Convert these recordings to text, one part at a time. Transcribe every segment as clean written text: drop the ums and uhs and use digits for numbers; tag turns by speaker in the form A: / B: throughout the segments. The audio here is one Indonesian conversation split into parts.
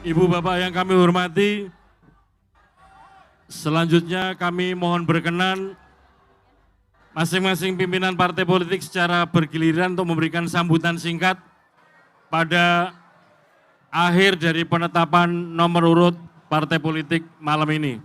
A: Ibu Bapak yang kami hormati, selanjutnya kami mohon berkenan masing-masing pimpinan partai politik secara bergiliran untuk memberikan sambutan singkat pada akhir dari penetapan nomor urut partai politik malam ini.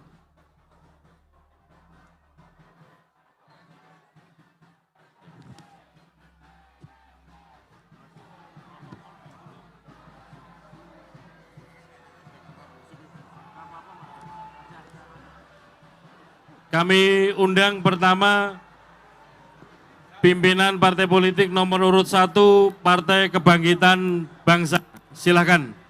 A: Kami undang pertama pimpinan partai politik nomor urut 1 Partai Kebangkitan Bangsa. Silakan.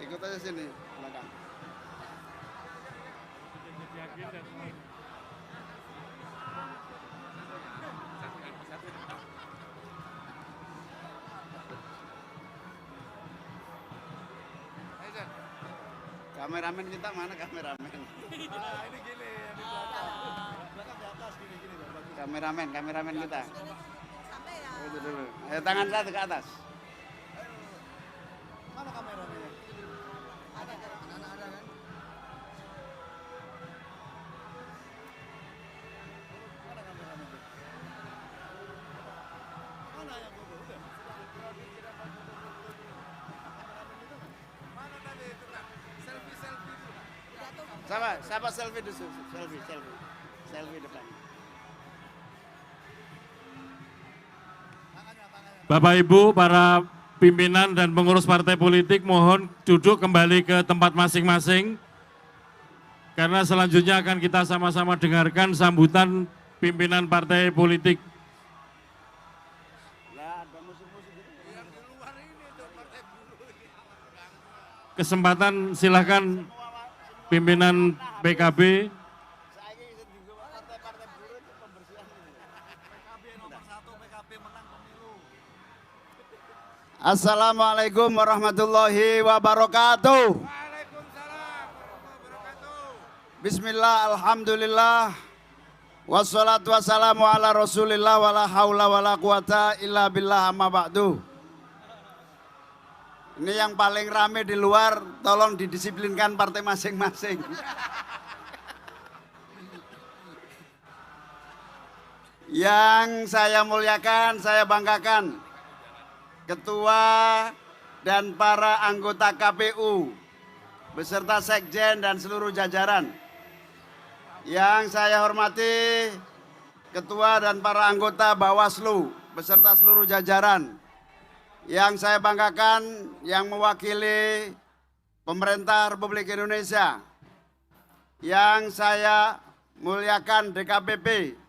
B: Ikut aja sini, belakang. Kameramen kita mana kameramen? Ini gini, yang di belakang. Belakang di atas, gini. Kameramen kita. Itu dulu. Tangan satu ke atas. Mana kameramennya? Ada kan? Mana kameramennya? Mana yang foto? Udah. Mana tadi itu kan? Selfie. Siapa selfie dulu? Selfie depan.
A: Bapak Ibu, para pimpinan dan pengurus partai politik mohon duduk kembali ke tempat masing-masing. Karena selanjutnya akan kita sama-sama dengarkan sambutan pimpinan partai politik. Kesempatan silakan pimpinan PKB.
B: Assalamualaikum warahmatullahi wabarakatuh. Bismillah, alhamdulillah. Wassalatu wassalamu ala rasulillah wala hawla wala quwata illa billah amma ba'du. Ini yang paling rame di luar, tolong didisiplinkan partai masing-masing. Yang saya muliakan, saya banggakan, Ketua dan para anggota KPU beserta Sekjen dan seluruh jajaran. Yang saya hormati Ketua dan para anggota Bawaslu beserta seluruh jajaran. Yang saya banggakan yang mewakili pemerintah Republik Indonesia. Yang saya muliakan DKPP.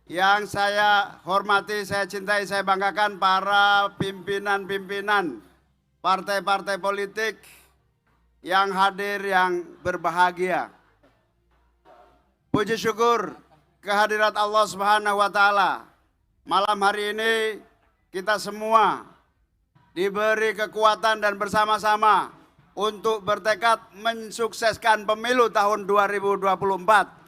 B: Yang saya hormati, saya cintai, saya banggakan para pimpinan-pimpinan partai-partai politik yang hadir, yang berbahagia. Puji syukur kehadirat Allah Subhanahu wa Ta'ala. Malam hari ini kita semua diberi kekuatan dan bersama-sama untuk bertekad mensukseskan pemilu tahun 2024.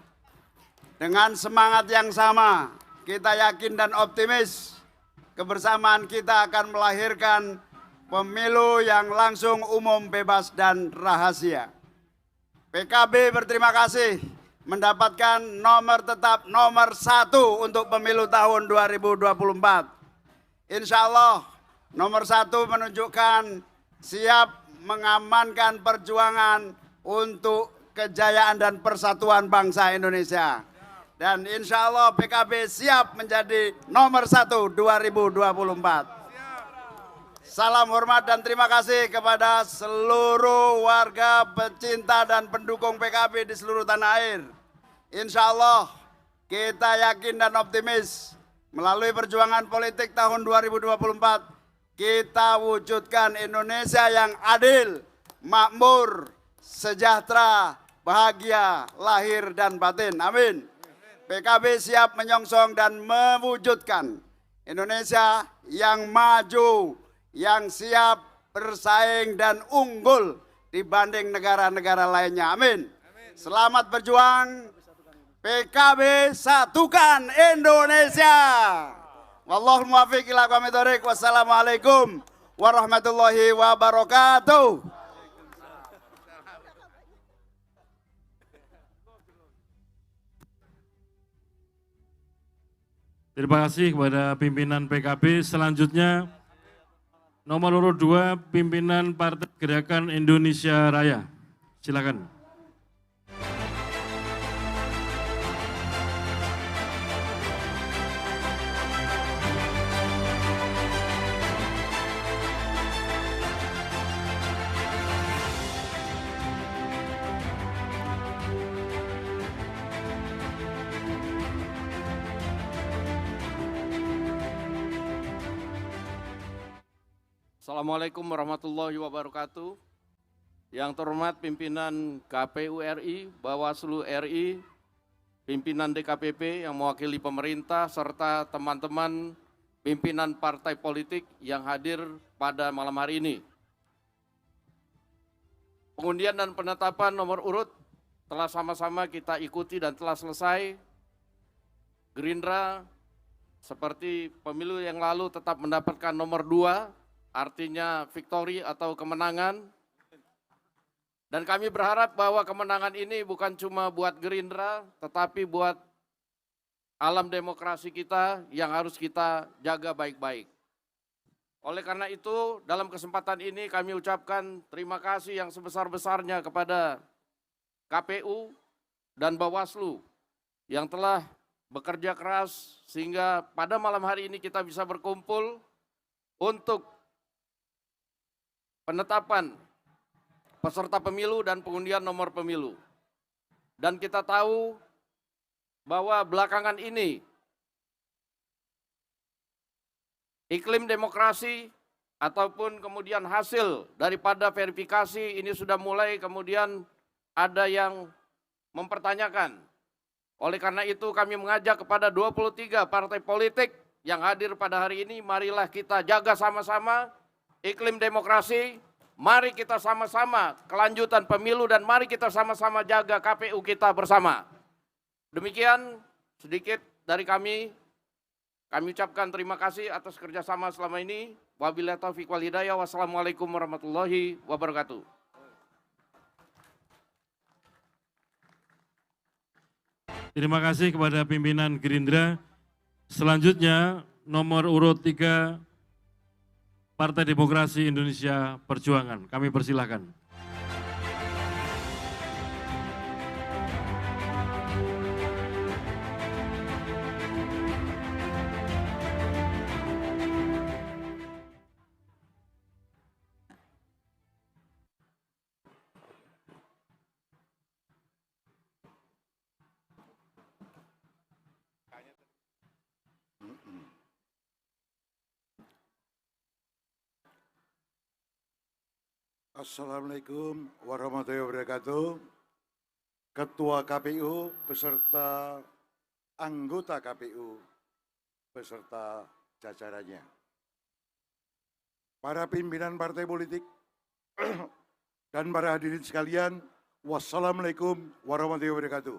B: Dengan semangat yang sama, kita yakin dan optimis kebersamaan kita akan melahirkan pemilu yang langsung, umum, bebas, dan rahasia. PKB berterima kasih mendapatkan nomor tetap nomor 1 untuk pemilu tahun 2024. Insya Allah nomor 1 menunjukkan siap mengamankan perjuangan untuk kejayaan dan persatuan bangsa Indonesia. Dan insya Allah PKB siap menjadi nomor 1 2024. Salam hormat dan terima kasih kepada seluruh warga pecinta dan pendukung PKB di seluruh tanah air. Insya Allah kita yakin dan optimis melalui perjuangan politik tahun 2024 kita wujudkan Indonesia yang adil, makmur, sejahtera, bahagia, lahir dan batin. Amin. PKB siap menyongsong dan mewujudkan Indonesia yang maju, yang siap bersaing dan unggul dibanding negara-negara lainnya. Amin. Selamat berjuang. PKB satukan Indonesia. Wallahul muwaffiq ila aqwamit thoriq. Wassalamualaikum warahmatullahi wabarakatuh.
A: Terima kasih kepada pimpinan PKB. Selanjutnya nomor urut 2 pimpinan Partai Gerakan Indonesia Raya. Silakan.
C: Assalamualaikum warahmatullahi wabarakatuh. Yang terhormat pimpinan KPU RI, Bawaslu RI, pimpinan DKPP yang mewakili pemerintah, serta teman-teman pimpinan partai politik yang hadir pada malam hari ini. Pengundian dan penetapan nomor urut telah sama-sama kita ikuti dan telah selesai. Gerindra seperti pemilu yang lalu tetap mendapatkan nomor 2, artinya victory atau kemenangan. Dan kami berharap bahwa kemenangan ini bukan cuma buat Gerindra, tetapi buat alam demokrasi kita yang harus kita jaga baik-baik. Oleh karena itu, dalam kesempatan ini kami ucapkan terima kasih yang sebesar-besarnya kepada KPU dan Bawaslu yang telah bekerja keras sehingga pada malam hari ini kita bisa berkumpul untuk penetapan peserta pemilu dan pengundian nomor pemilu. Dan kita tahu bahwa belakangan ini iklim demokrasi ataupun kemudian hasil daripada verifikasi ini sudah mulai kemudian ada yang mempertanyakan. Oleh karena itu kami mengajak kepada 23 partai politik yang hadir pada hari ini, marilah kita jaga sama-sama iklim demokrasi, mari kita sama-sama kelanjutan pemilu dan mari kita sama-sama jaga KPU kita bersama. Demikian sedikit dari kami ucapkan terima kasih atas kerjasama selama ini. Wabillahi taufiq wal hidayah. Wassalamualaikum warahmatullahi wabarakatuh.
A: Terima kasih kepada pimpinan Gerindra. Selanjutnya nomor urut 3 Partai Demokrasi Indonesia Perjuangan. Kami persilahkan.
D: Assalamualaikum warahmatullahi wabarakatuh. Ketua KPU beserta anggota KPU beserta jajarannya. Para pimpinan partai politik dan para hadirin sekalian, wassalamualaikum warahmatullahi wabarakatuh.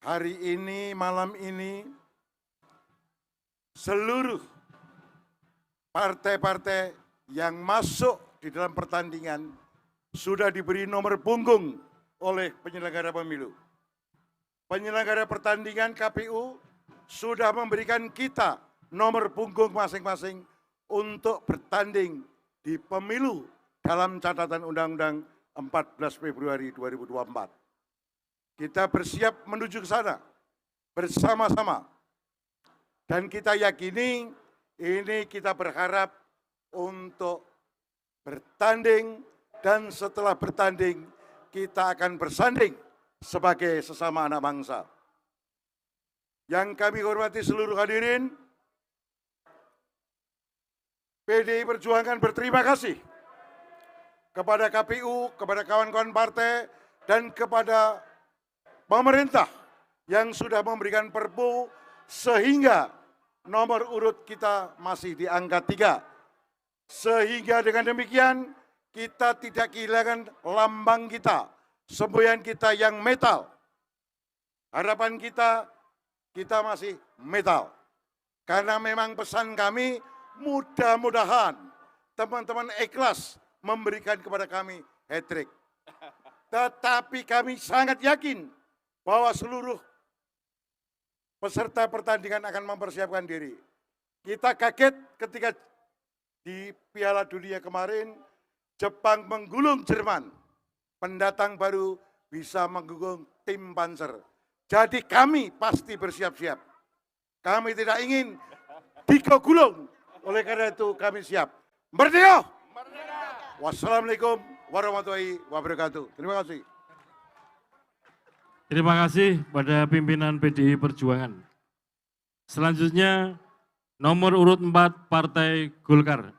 D: Hari ini, malam ini, seluruh partai-partai yang masuk di dalam pertandingan sudah diberi nomor punggung oleh penyelenggara pemilu. Penyelenggara pertandingan KPU sudah memberikan kita nomor punggung masing-masing untuk bertanding di pemilu dalam catatan Undang-Undang 14 Februari 2024. Kita bersiap menuju ke sana bersama-sama. Dan kita yakini ini kita berharap untuk bertanding dan setelah bertanding kita akan bersanding sebagai sesama anak bangsa. Yang kami hormati seluruh hadirin, PDI Perjuangan berterima kasih kepada KPU, kepada kawan-kawan partai, dan kepada pemerintah yang sudah memberikan perpu sehingga nomor urut kita masih di angka 3. Sehingga dengan demikian kita tidak kehilangan lambang kita, semboyan kita yang metal. Harapan kita masih metal. Karena memang pesan kami, mudah-mudahan teman-teman ikhlas memberikan kepada kami hat-trick. Tetapi kami sangat yakin bahwa seluruh peserta pertandingan akan mempersiapkan diri. Kita kaget ketika di Piala Dunia kemarin, Jepang menggulung Jerman. Pendatang baru bisa menggulung tim Panzer. Jadi kami pasti bersiap-siap. Kami tidak ingin digulung. Oleh karena itu kami siap. Merdeka! Wassalamualaikum warahmatullahi wabarakatuh. Terima kasih.
A: Terima kasih pada pimpinan PDI Perjuangan. Selanjutnya nomor urut 4 Partai Golkar.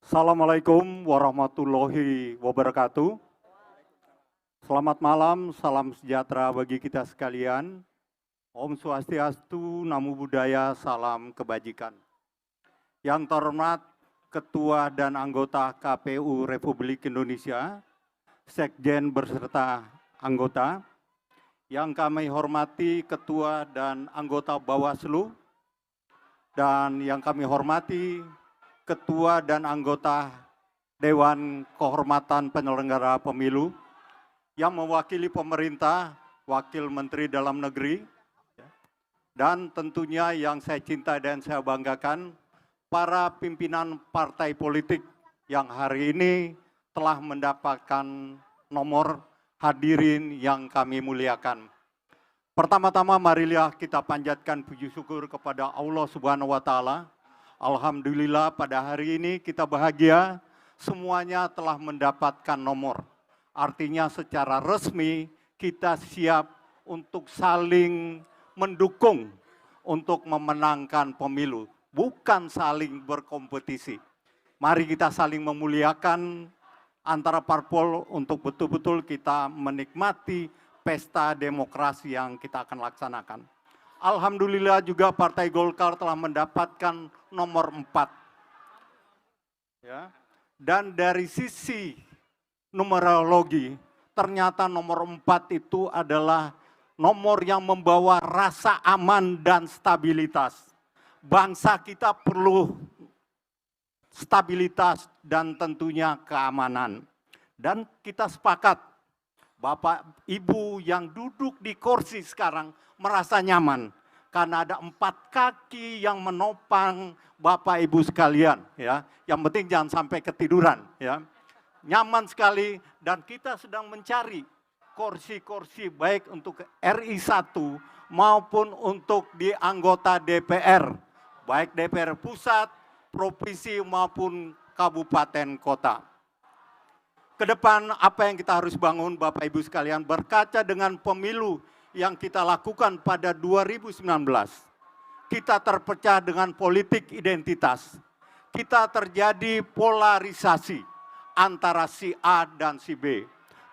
E: Assalamualaikum warahmatullahi wabarakatuh. Selamat malam, salam sejahtera bagi kita sekalian. Om Swastiastu, Namo Buddhaya, salam kebajikan. Yang terhormat Ketua dan anggota KPU Republik Indonesia, Sekjen beserta anggota, yang kami hormati Ketua dan anggota Bawaslu, dan yang kami hormati Ketua dan anggota Dewan Kehormatan Penyelenggara Pemilu yang mewakili pemerintah, Wakil Menteri Dalam Negeri, dan tentunya yang saya cinta dan saya banggakan, para pimpinan partai politik yang hari ini telah mendapatkan nomor hadirin yang kami muliakan. Pertama-tama marilah kita panjatkan puji syukur kepada Allah Subhanahu wa Ta'ala. Alhamdulillah pada hari ini kita bahagia, semuanya telah mendapatkan nomor. Artinya secara resmi kita siap untuk saling mendukung untuk memenangkan pemilu, bukan saling berkompetisi. Mari kita saling memuliakan antara parpol untuk betul-betul kita menikmati pesta demokrasi yang kita akan laksanakan. Alhamdulillah juga Partai Golkar telah mendapatkan nomor 4. Ya. Dan dari sisi numerologi, ternyata nomor 4 itu adalah nomor yang membawa rasa aman dan stabilitas. Bangsa kita perlu stabilitas dan tentunya keamanan. Dan kita sepakat, Bapak Ibu yang duduk di kursi sekarang merasa nyaman karena ada 4 kaki yang menopang Bapak Ibu sekalian, ya. Yang penting jangan sampai ketiduran, ya. Nyaman sekali dan kita sedang mencari kursi-kursi baik untuk RI 1 maupun untuk di anggota DPR, baik DPR pusat, provinsi maupun kabupaten kota. Kedepan apa yang kita harus bangun Bapak Ibu sekalian berkaca dengan pemilu yang kita lakukan pada 2019. Kita terpecah dengan politik identitas. Kita terjadi polarisasi antara si A dan si B.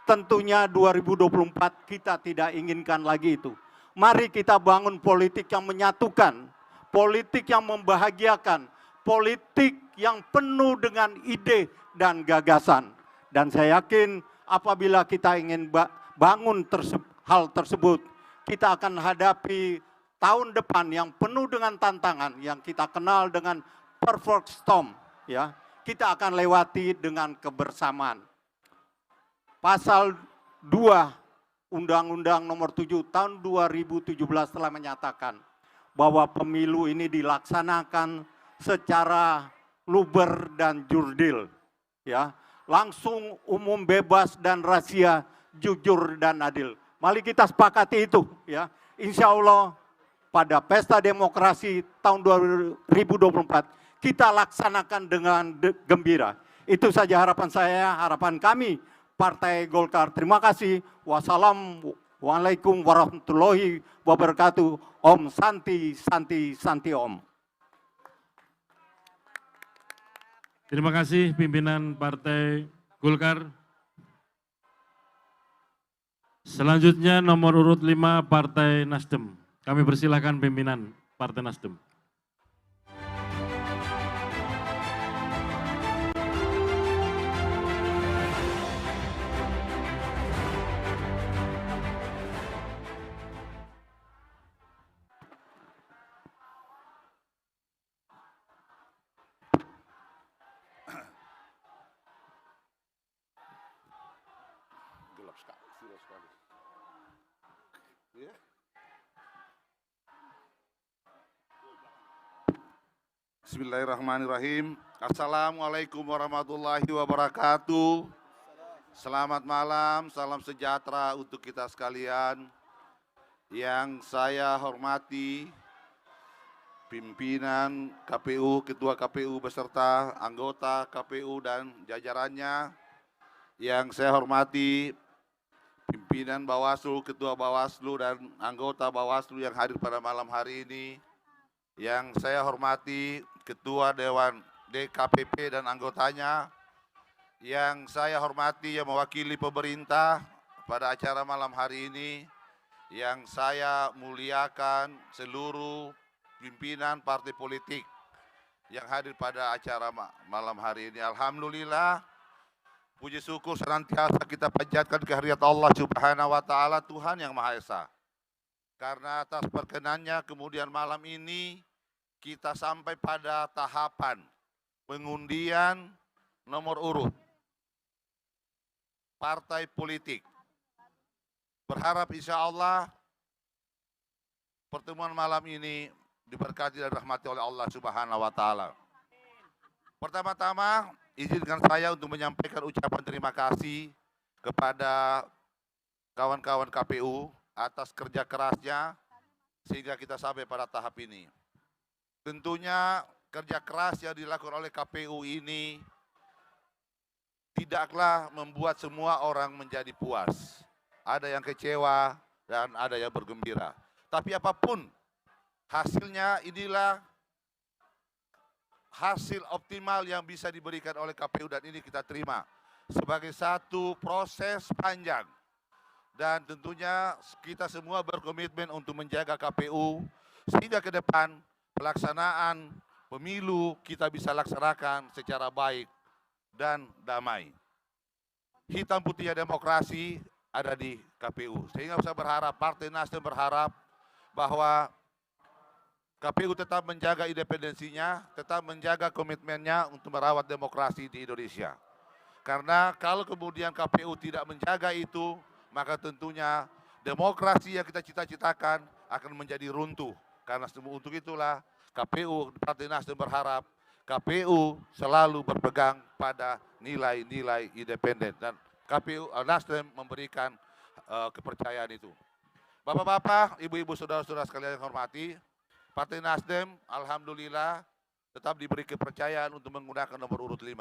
E: Tentunya 2024 kita tidak inginkan lagi itu. Mari kita bangun politik yang menyatukan, politik yang membahagiakan, politik yang penuh dengan ide dan gagasan. Dan saya yakin apabila kita ingin bangun hal tersebut, kita akan hadapi tahun depan yang penuh dengan tantangan yang kita kenal dengan perfect storm, ya. Kita akan lewati dengan kebersamaan. Pasal 2 Undang-Undang Nomor 7 Tahun 2017 telah menyatakan bahwa pemilu ini dilaksanakan secara luber dan jurdil, ya. Langsung, umum, bebas dan rahasia, jujur dan adil. Mari kita sepakati itu, ya. Insya Allah pada pesta demokrasi tahun 2024 kita laksanakan dengan gembira. Itu saja harapan saya, harapan kami Partai Golkar. Terima kasih. Wassalamualaikum warahmatullahi wabarakatuh. Om Santi, Santi, Santi Om.
A: Terima kasih pimpinan Partai Golkar. Selanjutnya nomor urut 5 Partai Nasdem. Kami persilahkan pimpinan Partai Nasdem.
F: Bismillahirrahmanirrahim. Assalamualaikum warahmatullahi wabarakatuh. Selamat malam, salam sejahtera untuk kita sekalian. Yang saya hormati pimpinan KPU, Ketua KPU beserta anggota KPU dan jajarannya. Yang saya hormati pimpinan Bawaslu, Ketua Bawaslu dan anggota Bawaslu yang hadir pada malam hari ini. Yang saya hormati Ketua Dewan DKPP dan anggotanya, yang saya hormati yang mewakili pemerintah pada acara malam hari ini, yang saya muliakan seluruh pimpinan partai politik yang hadir pada acara malam hari ini. Alhamdulillah, puji syukur senantiasa kita panjatkan kehadirat Allah Subhanahu wa Ta'ala, Tuhan yang Maha Esa. Karena atas perkenannya kemudian malam ini kita sampai pada tahapan pengundian nomor urut partai politik. Berharap insya Allah pertemuan malam ini diberkati dan rahmati oleh Allah Subhanahu wa Ta'ala. Pertama-tama izinkan saya untuk menyampaikan ucapan terima kasih kepada kawan-kawan KPU atas kerja kerasnya sehingga kita sampai pada tahap ini. Tentunya kerja keras yang dilakukan oleh KPU ini tidaklah membuat semua orang menjadi puas. Ada yang kecewa dan ada yang bergembira. Tapi apapun hasilnya, inilah hasil optimal yang bisa diberikan oleh KPU dan ini kita terima sebagai satu proses panjang. Dan tentunya kita semua berkomitmen untuk menjaga KPU sehingga ke depan pelaksanaan pemilu kita bisa laksanakan secara baik dan damai. Hitam putihnya demokrasi ada di KPU. Sehingga saya berharap, Partai Nasdem berharap bahwa KPU tetap menjaga independensinya, tetap menjaga komitmennya untuk merawat demokrasi di Indonesia. Karena kalau kemudian KPU tidak menjaga itu, maka tentunya demokrasi yang kita cita-citakan akan menjadi runtuh. Karena untuk itulah KPU, Partai Nasdem berharap KPU selalu berpegang pada nilai-nilai independen. Dan KPU Nasdem memberikan kepercayaan itu. Bapak-bapak, ibu-ibu, saudara-saudara sekalian yang hormati, Partai Nasdem alhamdulillah tetap diberi kepercayaan untuk menggunakan nomor urut 5.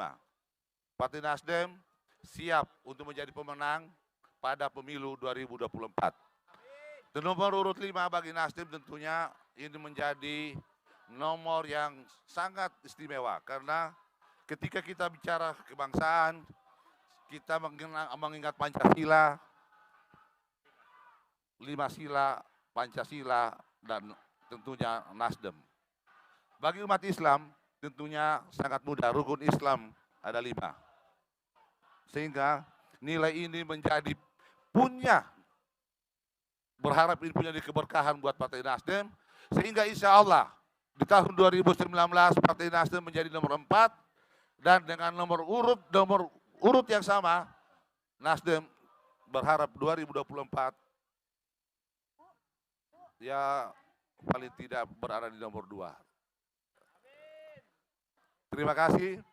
F: Partai Nasdem siap untuk menjadi pemenang pada pemilu 2024. Dan nomor urut 5 bagi Nasdem tentunya ini menjadi nomor yang sangat istimewa. Karena ketika kita bicara kebangsaan, kita mengingat Pancasila, 5 sila, Pancasila, dan tentunya Nasdem. Bagi umat Islam tentunya sangat mudah, rukun Islam ada 5. Sehingga nilai ini menjadi berharap ini punya keberkahan buat Partai Nasdem, sehingga insya Allah di tahun 2019 Partai Nasdem menjadi nomor 4 dan dengan nomor urut yang sama, Nasdem berharap 2024 ya paling tidak berada di nomor 2. Terima kasih.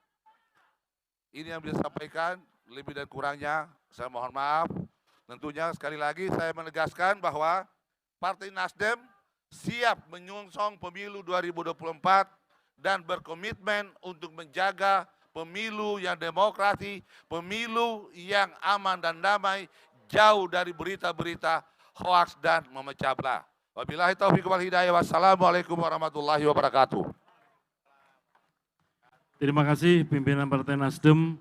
F: Ini yang bisa sampaikan, lebih dan kurangnya saya mohon maaf. Tentunya sekali lagi saya menegaskan bahwa Partai Nasdem siap menyongsong pemilu 2024 dan berkomitmen untuk menjaga pemilu yang demokrasi, pemilu yang aman dan damai, jauh dari berita-berita hoaks dan memecah belah. Wabillahi taufiq wal hidayah. Wassalamualaikum warahmatullahi wabarakatuh.
A: Terima kasih pimpinan Partai Nasdem.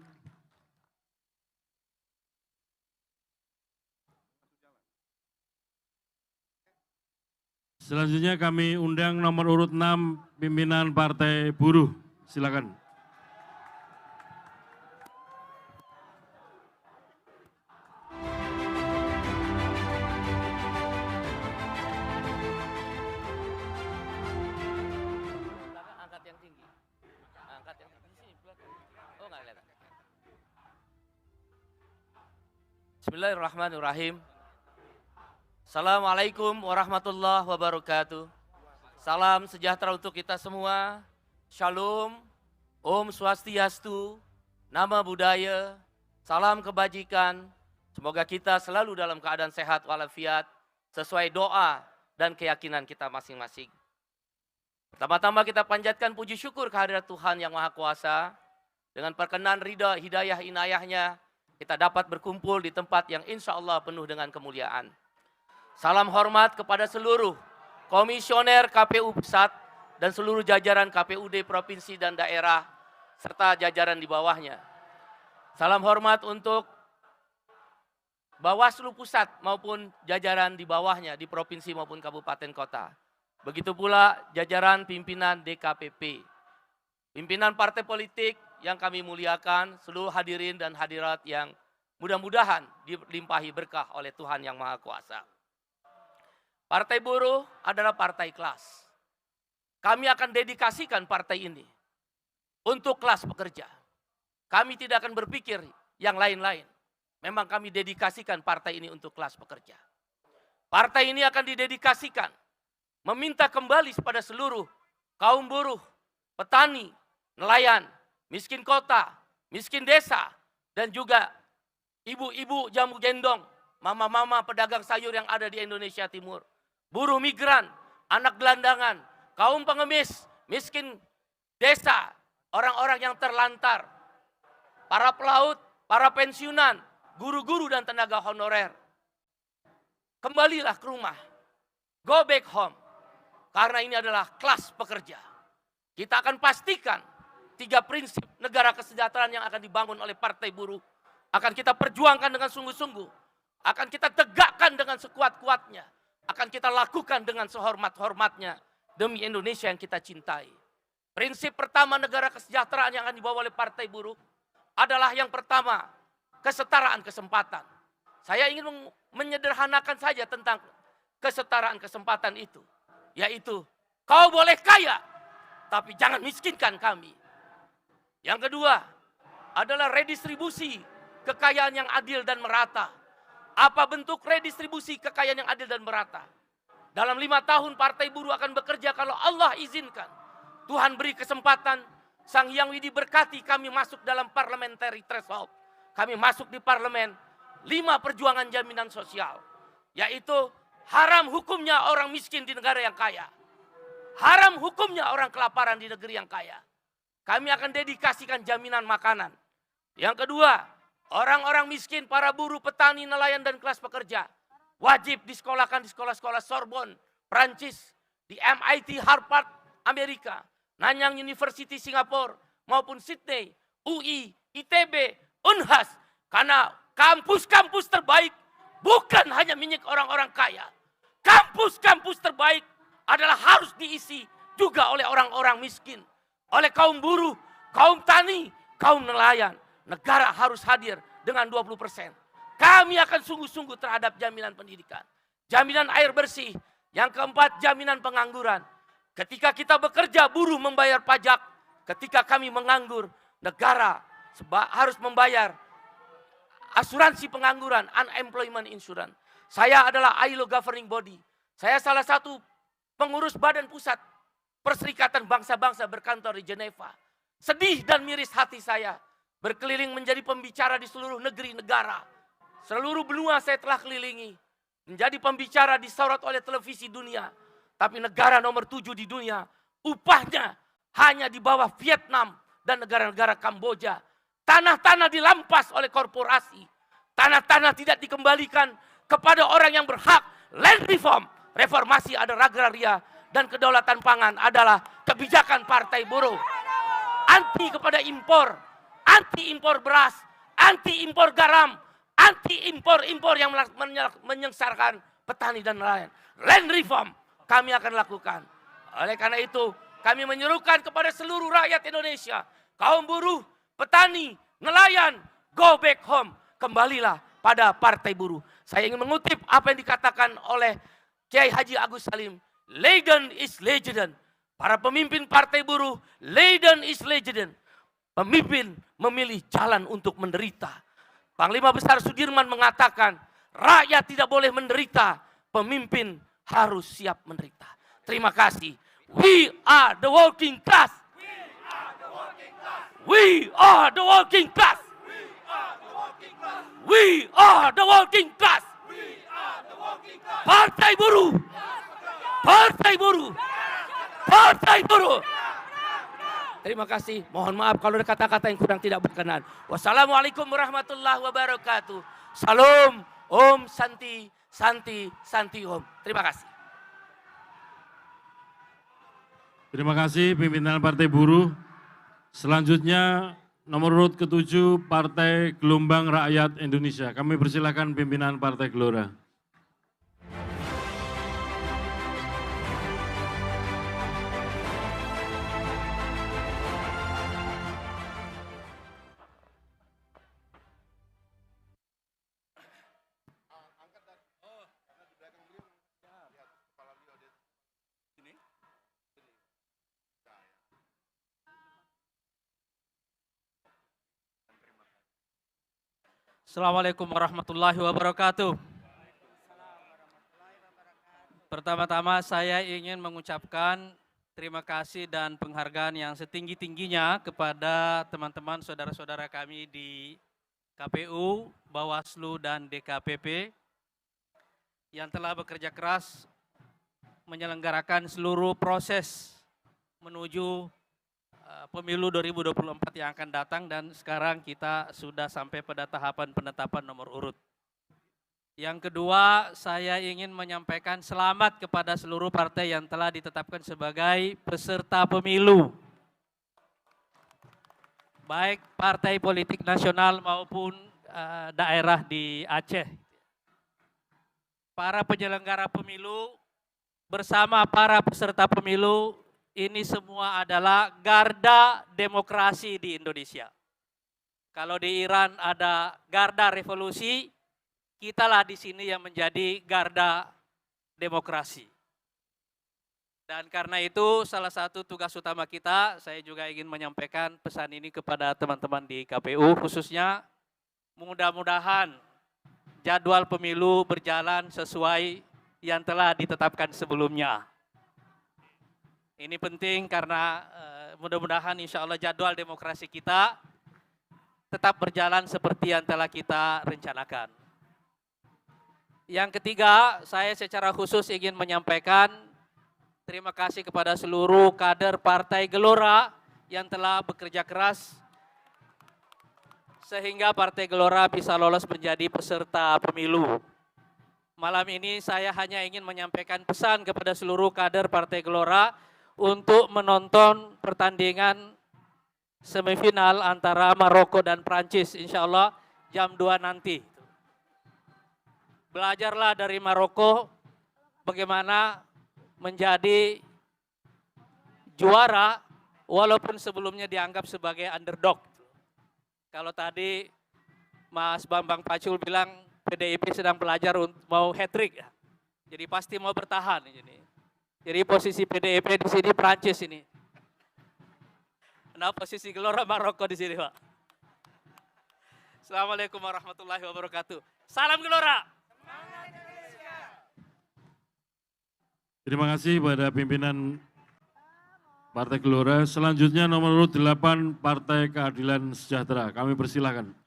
A: Selanjutnya kami undang nomor urut 6 pimpinan Partai Buruh. Silakan.
G: Angkat yang tinggi. Angkat yang tinggi di sini. Oh, nggak kelihatan. Bismillahirrahmanirrahim. Assalamualaikum warahmatullahi wabarakatuh. Salam sejahtera untuk kita semua. Shalom, Om Swastiastu, Nama Budaya, salam kebajikan. Semoga kita selalu dalam keadaan sehat walafiat, sesuai doa dan keyakinan kita masing-masing. Pertama-tama kita panjatkan puji syukur kehadirat Tuhan Yang Maha Kuasa. Dengan perkenan ridha, hidayah, inayahnya, kita dapat berkumpul di tempat yang insya Allah penuh dengan kemuliaan. Salam hormat kepada seluruh komisioner KPU Pusat dan seluruh jajaran KPUD Provinsi dan Daerah, serta jajaran di bawahnya. Salam hormat untuk Bawaslu Pusat maupun jajaran di bawahnya di Provinsi maupun Kabupaten Kota. Begitu pula jajaran pimpinan DKPP. Pimpinan partai politik yang kami muliakan, seluruh hadirin dan hadirat yang mudah-mudahan dilimpahi berkah oleh Tuhan Yang Maha Kuasa. Partai Buruh adalah partai kelas. Kami akan dedikasikan partai ini untuk kelas pekerja. Kami tidak akan berpikir yang lain-lain. Memang kami dedikasikan partai ini untuk kelas pekerja. Partai ini akan didedikasikan meminta kembali kepada seluruh kaum buruh, petani, nelayan, miskin kota, miskin desa, dan juga ibu-ibu jamu gendong, mama-mama pedagang sayur yang ada di Indonesia Timur. Buruh migran, anak gelandangan, kaum pengemis, miskin desa, orang-orang yang terlantar, para pelaut, para pensiunan, guru-guru dan tenaga honorer. Kembalilah ke rumah, go back home, karena ini adalah kelas pekerja. Kita akan pastikan 3 prinsip negara kesejahteraan yang akan dibangun oleh Partai Buruh, akan kita perjuangkan dengan sungguh-sungguh, akan kita tegakkan dengan sekuat-kuatnya, akan kita lakukan dengan sehormat-hormatnya demi Indonesia yang kita cintai. Prinsip pertama negara kesejahteraan yang akan dibawa oleh Partai Buruh adalah yang pertama, kesetaraan kesempatan. Saya ingin menyederhanakan saja tentang kesetaraan kesempatan itu, yaitu kau boleh kaya, tapi jangan miskinkan kami. Yang kedua adalah redistribusi kekayaan yang adil dan merata. Apa bentuk redistribusi kekayaan yang adil dan merata? Dalam 5 tahun Partai Buruh akan bekerja kalau Allah izinkan. Tuhan beri kesempatan, Sang Hyang Widi berkati kami masuk dalam parliamentary threshold. Kami masuk di parlemen, 5 perjuangan jaminan sosial. Yaitu haram hukumnya orang miskin di negara yang kaya. Haram hukumnya orang kelaparan di negeri yang kaya. Kami akan dedikasikan jaminan makanan. Yang kedua, orang-orang miskin, para buruh, petani, nelayan, dan kelas pekerja wajib disekolahkan di sekolah-sekolah Sorbonne, Prancis, di MIT, Harvard, Amerika, Nanyang University, Singapura, maupun Sydney, UI, ITB, Unhas. Karena kampus-kampus terbaik bukan hanya milik orang-orang kaya. Kampus-kampus terbaik adalah harus diisi juga oleh orang-orang miskin, oleh kaum buruh, kaum tani, kaum nelayan. Negara harus hadir dengan 20%. Kami akan sungguh-sungguh terhadap jaminan pendidikan. Jaminan air bersih. Yang keempat, jaminan pengangguran. Ketika kita bekerja, buruh membayar pajak. Ketika kami menganggur, negara harus membayar asuransi pengangguran, unemployment insurance. Saya adalah ILO governing body. Saya salah satu pengurus badan pusat Perserikatan Bangsa-Bangsa berkantor di Geneva. Sedih dan miris hati saya. Berkeliling menjadi pembicara di seluruh negeri negara. Seluruh benua saya telah kelilingi. Menjadi pembicara disorot oleh televisi dunia. tapi negara nomor 7 di dunia, upahnya hanya di bawah Vietnam dan negara-negara Kamboja. Tanah-tanah dirampas oleh korporasi. Tanah-tanah tidak dikembalikan kepada orang yang berhak. Land reform, reformasi adalah agraria, dan kedaulatan pangan adalah kebijakan Partai Buruh. Anti kepada impor, anti impor beras, anti impor garam, anti impor-impor yang menyengsarakan petani dan nelayan. Land reform kami akan lakukan. Oleh karena itu, kami menyerukan kepada seluruh rakyat Indonesia, kaum buruh, petani, nelayan, go back home. Kembalilah pada Partai Buruh. Saya ingin mengutip apa yang dikatakan oleh Kiai Haji Agus Salim. Leiden is legend. Para pemimpin Partai Buruh, Leiden is legend. Pemimpin memilih jalan untuk menderita. Panglima Besar Sudirman mengatakan, rakyat tidak boleh menderita, pemimpin harus siap menderita. Terima kasih. We are the working class. We are the working class. We are the working class. Partai Buruh. Partai Buruh. Partai Buruh. Terima kasih. Mohon maaf kalau ada kata-kata yang kurang tidak berkenan. Wassalamualaikum warahmatullahi wabarakatuh. Salam. Om Santi. Santi. Santi Om. Terima kasih.
A: Terima kasih pimpinan Partai Buruh. Selanjutnya nomor urut ke-7 Partai Gelombang Rakyat Indonesia. Kami persilakan pimpinan Partai Gelora.
H: Assalamualaikum warahmatullahi wabarakatuh. Pertama-tama saya ingin mengucapkan terima kasih dan penghargaan yang setinggi-tingginya kepada teman-teman saudara-saudara kami di KPU, Bawaslu, dan DKPP yang telah bekerja keras menyelenggarakan seluruh proses menuju Pemilu 2024 yang akan datang, dan sekarang kita sudah sampai pada tahapan penetapan nomor urut. Yang kedua, saya ingin menyampaikan selamat kepada seluruh partai yang telah ditetapkan sebagai peserta pemilu. Baik partai politik nasional maupun daerah di Aceh. Para penyelenggara pemilu bersama para peserta pemilu, ini semua adalah garda demokrasi di Indonesia. Kalau di Iran ada garda revolusi, kitalah di sini yang menjadi garda demokrasi. Dan karena itu salah satu tugas utama kita, saya juga ingin menyampaikan pesan ini kepada teman-teman di KPU, khususnya mudah-mudahan jadwal pemilu berjalan sesuai yang telah ditetapkan sebelumnya. Ini penting karena mudah-mudahan insya Allah jadwal demokrasi kita tetap berjalan seperti yang telah kita rencanakan. Yang ketiga, saya secara khusus ingin menyampaikan terima kasih kepada seluruh kader Partai Gelora yang telah bekerja keras sehingga Partai Gelora bisa lolos menjadi peserta pemilu. Malam ini saya hanya ingin menyampaikan pesan kepada seluruh kader Partai Gelora untuk menonton pertandingan semifinal antara Maroko dan Prancis, insya Allah jam 2 nanti. Belajarlah dari Maroko bagaimana menjadi juara walaupun sebelumnya dianggap sebagai underdog. Kalau tadi Mas Bambang Pacul bilang PDIP sedang belajar mau hat-trick, jadi pasti mau bertahan ini. Jadi posisi PDIP di sini Prancis ini. Nah, posisi Gelora Maroko di sini, Pak. Assalamualaikum warahmatullahi wabarakatuh. Salam Gelora.
A: Terima kasih pada pimpinan Partai Gelora. Selanjutnya nomor urut 8 Partai Keadilan Sejahtera. Kami persilahkan.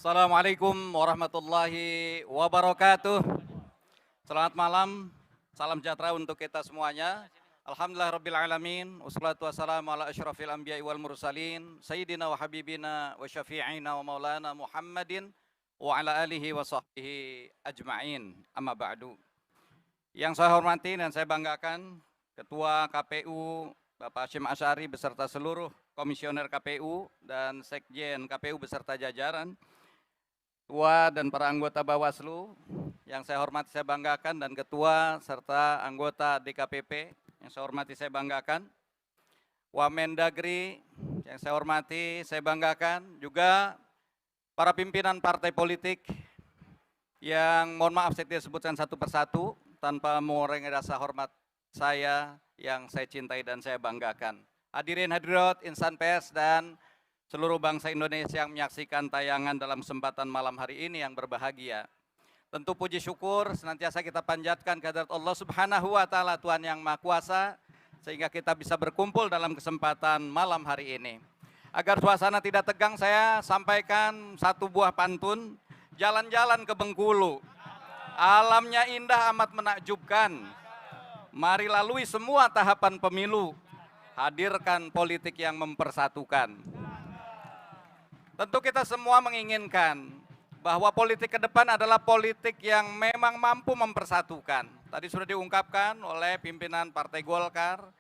I: Assalamualaikum warahmatullahi wabarakatuh. Selamat malam, salam sejahtera untuk kita semuanya. Alhamdulillah Rabbil Alamin, wassalatu wassalamu ala asyrafil anbiya'i wal mursalin, Sayyidina wa habibina wa syafi'ina wa maulana Muhammadin wa ala alihi wa sahbihi ajma'in, amma ba'du. Yang saya hormati dan saya banggakan, Ketua KPU Bapak Hasyim Asy'ari beserta seluruh komisioner KPU dan Sekjen KPU beserta jajaran, Ketua dan para anggota Bawaslu yang saya hormati saya banggakan, dan Ketua serta anggota DKPP yang saya hormati saya banggakan, Wamendagri yang saya hormati saya banggakan, juga para pimpinan partai politik yang mohon maaf saya tidak sebutkan satu persatu tanpa mengurangi rasa hormat saya yang saya cintai dan saya banggakan. Hadirin hadirat insan pers dan seluruh bangsa Indonesia yang menyaksikan tayangan dalam kesempatan malam hari ini yang berbahagia. Tentu puji syukur senantiasa kita panjatkan kehadirat Allah Subhanahu wa taala, Tuhan yang Maha Kuasa, sehingga kita bisa berkumpul dalam kesempatan malam hari ini. Agar suasana tidak tegang, saya sampaikan satu buah pantun. Jalan-jalan ke Bengkulu, alamnya indah amat menakjubkan. Mari lalui semua tahapan pemilu, hadirkan politik yang mempersatukan. Tentu kita semua menginginkan bahwa politik ke depan adalah politik yang memang mampu mempersatukan. Tadi sudah diungkapkan oleh pimpinan Partai Golkar,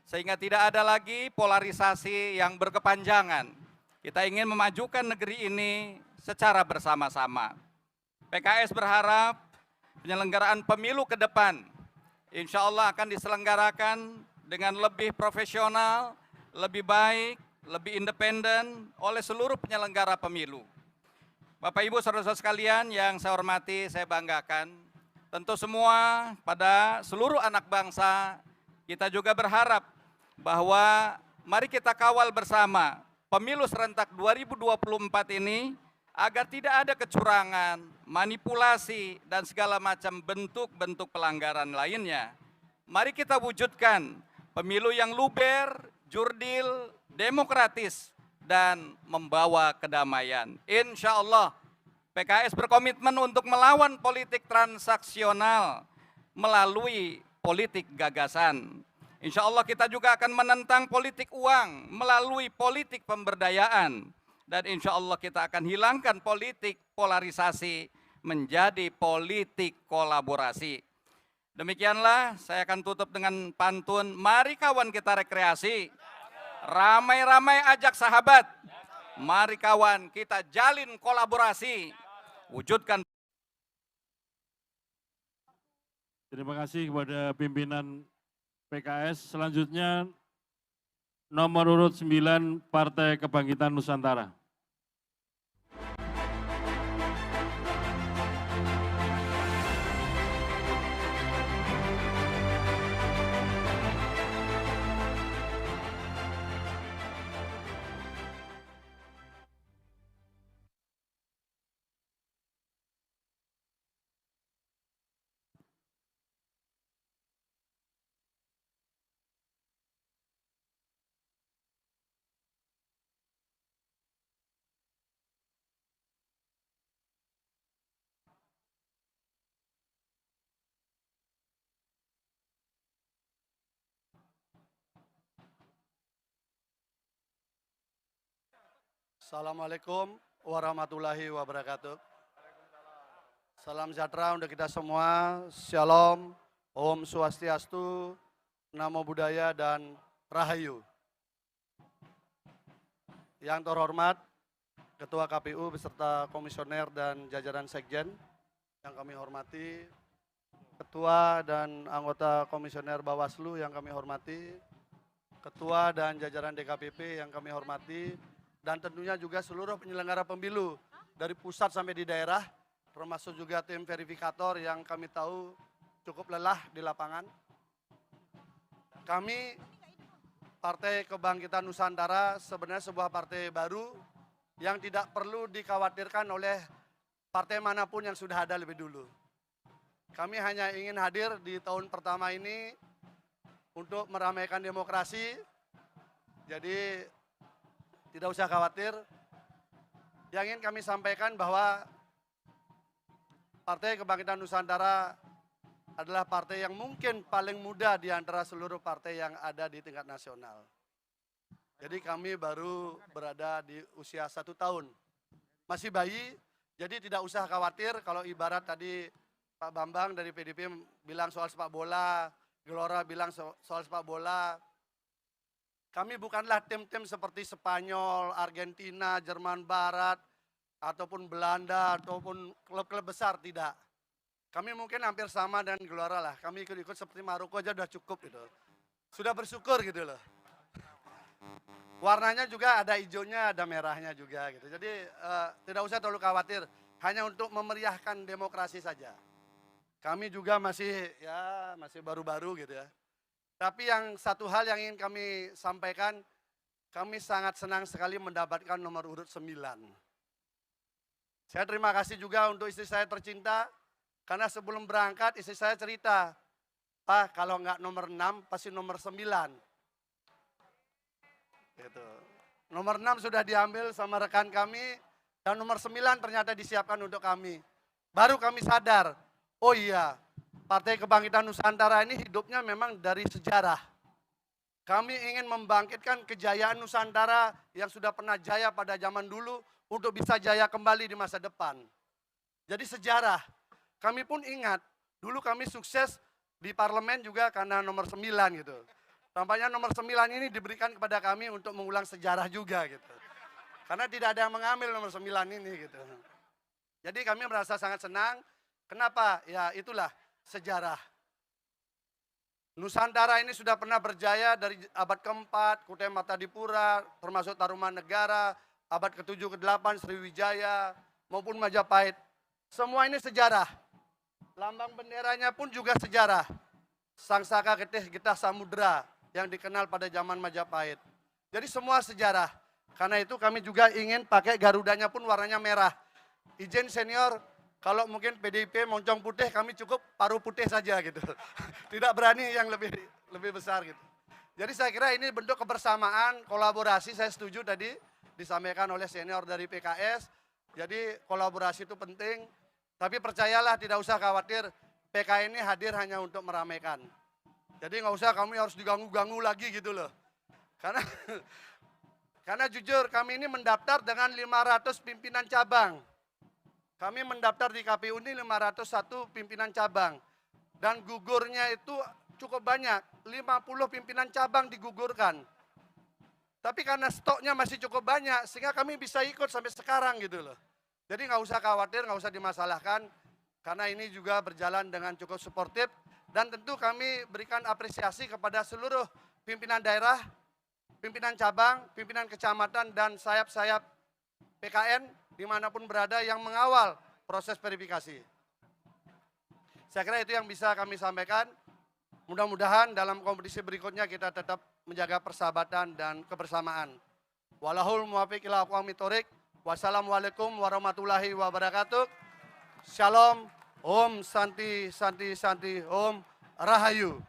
I: sehingga tidak ada lagi polarisasi yang berkepanjangan. Kita ingin memajukan negeri ini secara bersama-sama. PKS berharap penyelenggaraan pemilu ke depan insya Allah akan diselenggarakan dengan lebih profesional, lebih baik, lebih independen oleh seluruh penyelenggara pemilu. Bapak Ibu saudara-saudara sekalian yang saya hormati, saya banggakan, tentu semua pada seluruh anak bangsa kita juga berharap bahwa mari kita kawal bersama pemilu serentak 2024 ini agar tidak ada kecurangan, manipulasi dan segala macam bentuk-bentuk pelanggaran lainnya. Mari kita wujudkan pemilu yang luber, jurdil, demokratis, dan membawa kedamaian. Insya Allah PKS berkomitmen untuk melawan politik transaksional melalui politik gagasan. Insya Allah kita juga akan menentang politik uang melalui politik pemberdayaan. Dan insya Allah kita akan hilangkan politik polarisasi menjadi politik kolaborasi. Demikianlah saya akan tutup dengan pantun, mari kawan kita rekreasi. Ramai-ramai ajak sahabat, mari kawan kita jalin kolaborasi, wujudkan.
A: Terima kasih kepada pimpinan PKS. Selanjutnya nomor urut 9 Partai Kebangkitan Nusantara.
J: Assalamualaikum warahmatullahi wabarakatuh. Salam sejahtera untuk kita semua. Shalom, Om Swastiastu, Namo Buddhaya, dan Rahayu. Yang terhormat Ketua KPU beserta komisioner dan jajaran Sekjen yang kami hormati, Ketua dan anggota komisioner Bawaslu yang kami hormati, Ketua dan jajaran DKPP yang kami hormati, dan tentunya juga seluruh penyelenggara pemilu dari pusat sampai di daerah, termasuk juga tim verifikator yang kami tahu cukup lelah di lapangan. Kami Partai Kebangkitan Nusantara sebenarnya sebuah partai baru yang tidak perlu dikhawatirkan oleh partai manapun yang sudah ada lebih dulu. Kami hanya ingin hadir di tahun pertama ini untuk meramaikan demokrasi, jadi tidak usah khawatir. yang ingin kami sampaikan bahwa Partai Kebangkitan Nusantara adalah partai yang mungkin paling muda di antara seluruh partai yang ada di tingkat nasional. Jadi kami baru berada di usia 1 tahun. Masih bayi, jadi tidak usah khawatir kalau ibarat tadi Pak Bambang dari PDP bilang soal sepak bola, Gelora bilang soal sepak bola. Kami bukanlah tim-tim seperti Spanyol, Argentina, Jerman Barat, ataupun Belanda, ataupun klub-klub besar, tidak. Kami mungkin hampir sama dengan Gelora lah. Kami ikut-ikut seperti Maroko aja udah cukup gitu. Sudah bersyukur gitu loh. Warnanya juga ada hijaunya, ada merahnya juga gitu. Jadi tidak usah terlalu khawatir, hanya untuk memeriahkan demokrasi saja. Kami juga masih baru-baru gitu ya. Tapi yang satu hal yang ingin kami sampaikan, kami sangat senang sekali mendapatkan nomor urut 9. Saya terima kasih juga untuk istri saya tercinta, karena sebelum berangkat istri saya cerita, Pak kalau nggak nomor 6 pasti nomor 9. Gitu. Nomor 6 sudah diambil sama rekan kami, dan nomor 9 ternyata disiapkan untuk kami. Baru kami sadar, oh iya, Partai Kebangkitan Nusantara ini hidupnya memang dari sejarah. Kami ingin membangkitkan kejayaan Nusantara yang sudah pernah jaya pada zaman dulu untuk bisa jaya kembali di masa depan. Jadi sejarah. Kami pun ingat, dulu kami sukses di parlemen juga karena nomor 9 gitu. Tampaknya nomor 9 ini diberikan kepada kami untuk mengulang sejarah juga gitu. Karena tidak ada yang mengambil nomor 9 ini gitu. Jadi kami merasa sangat senang. Kenapa? Ya itulah sejarah. Nusantara ini sudah pernah berjaya dari abad ke-4, Kutai Matadipura, termasuk Tarumanegara, abad ke-7, ke-8, Sriwijaya, maupun Majapahit. Semua ini sejarah. Lambang benderanya pun juga sejarah. Sang Saka Getih Getah Samudra yang dikenal pada zaman Majapahit. Jadi semua sejarah. Karena itu kami juga ingin pakai Garudanya pun warnanya merah. Izin senior, kalau mungkin PDIP moncong putih, kami cukup paruh putih saja gitu. Tidak berani yang lebih besar gitu. Jadi saya kira ini bentuk kebersamaan, kolaborasi, saya setuju tadi disampaikan oleh senior dari PKS. Jadi kolaborasi itu penting, tapi percayalah tidak usah khawatir, PK ini hadir hanya untuk meramaikan. Jadi nggak usah kami harus diganggu-ganggu lagi gitu loh. Karena jujur kami ini mendaftar dengan 500 pimpinan cabang. Kami mendaftar di KPU ini 501 pimpinan cabang. Dan gugurnya itu cukup banyak, 50 pimpinan cabang digugurkan. Tapi karena stoknya masih cukup banyak, sehingga kami bisa ikut sampai sekarang gitu loh. Jadi nggak usah khawatir, nggak usah dimasalahkan, karena ini juga berjalan dengan cukup suportif. Dan tentu kami berikan apresiasi kepada seluruh pimpinan daerah, pimpinan cabang, pimpinan kecamatan, dan sayap-sayap PKN, dimanapun berada yang mengawal proses verifikasi. Saya kira itu yang bisa kami sampaikan. Mudah-mudahan dalam kompetisi berikutnya kita tetap menjaga persahabatan dan kebersamaan. Walahul muwafiq ila aqwamit thoriq. Wassalamualaikum warahmatullahi wabarakatuh. Shalom, Om Santi Santi Santi, Om Rahayu.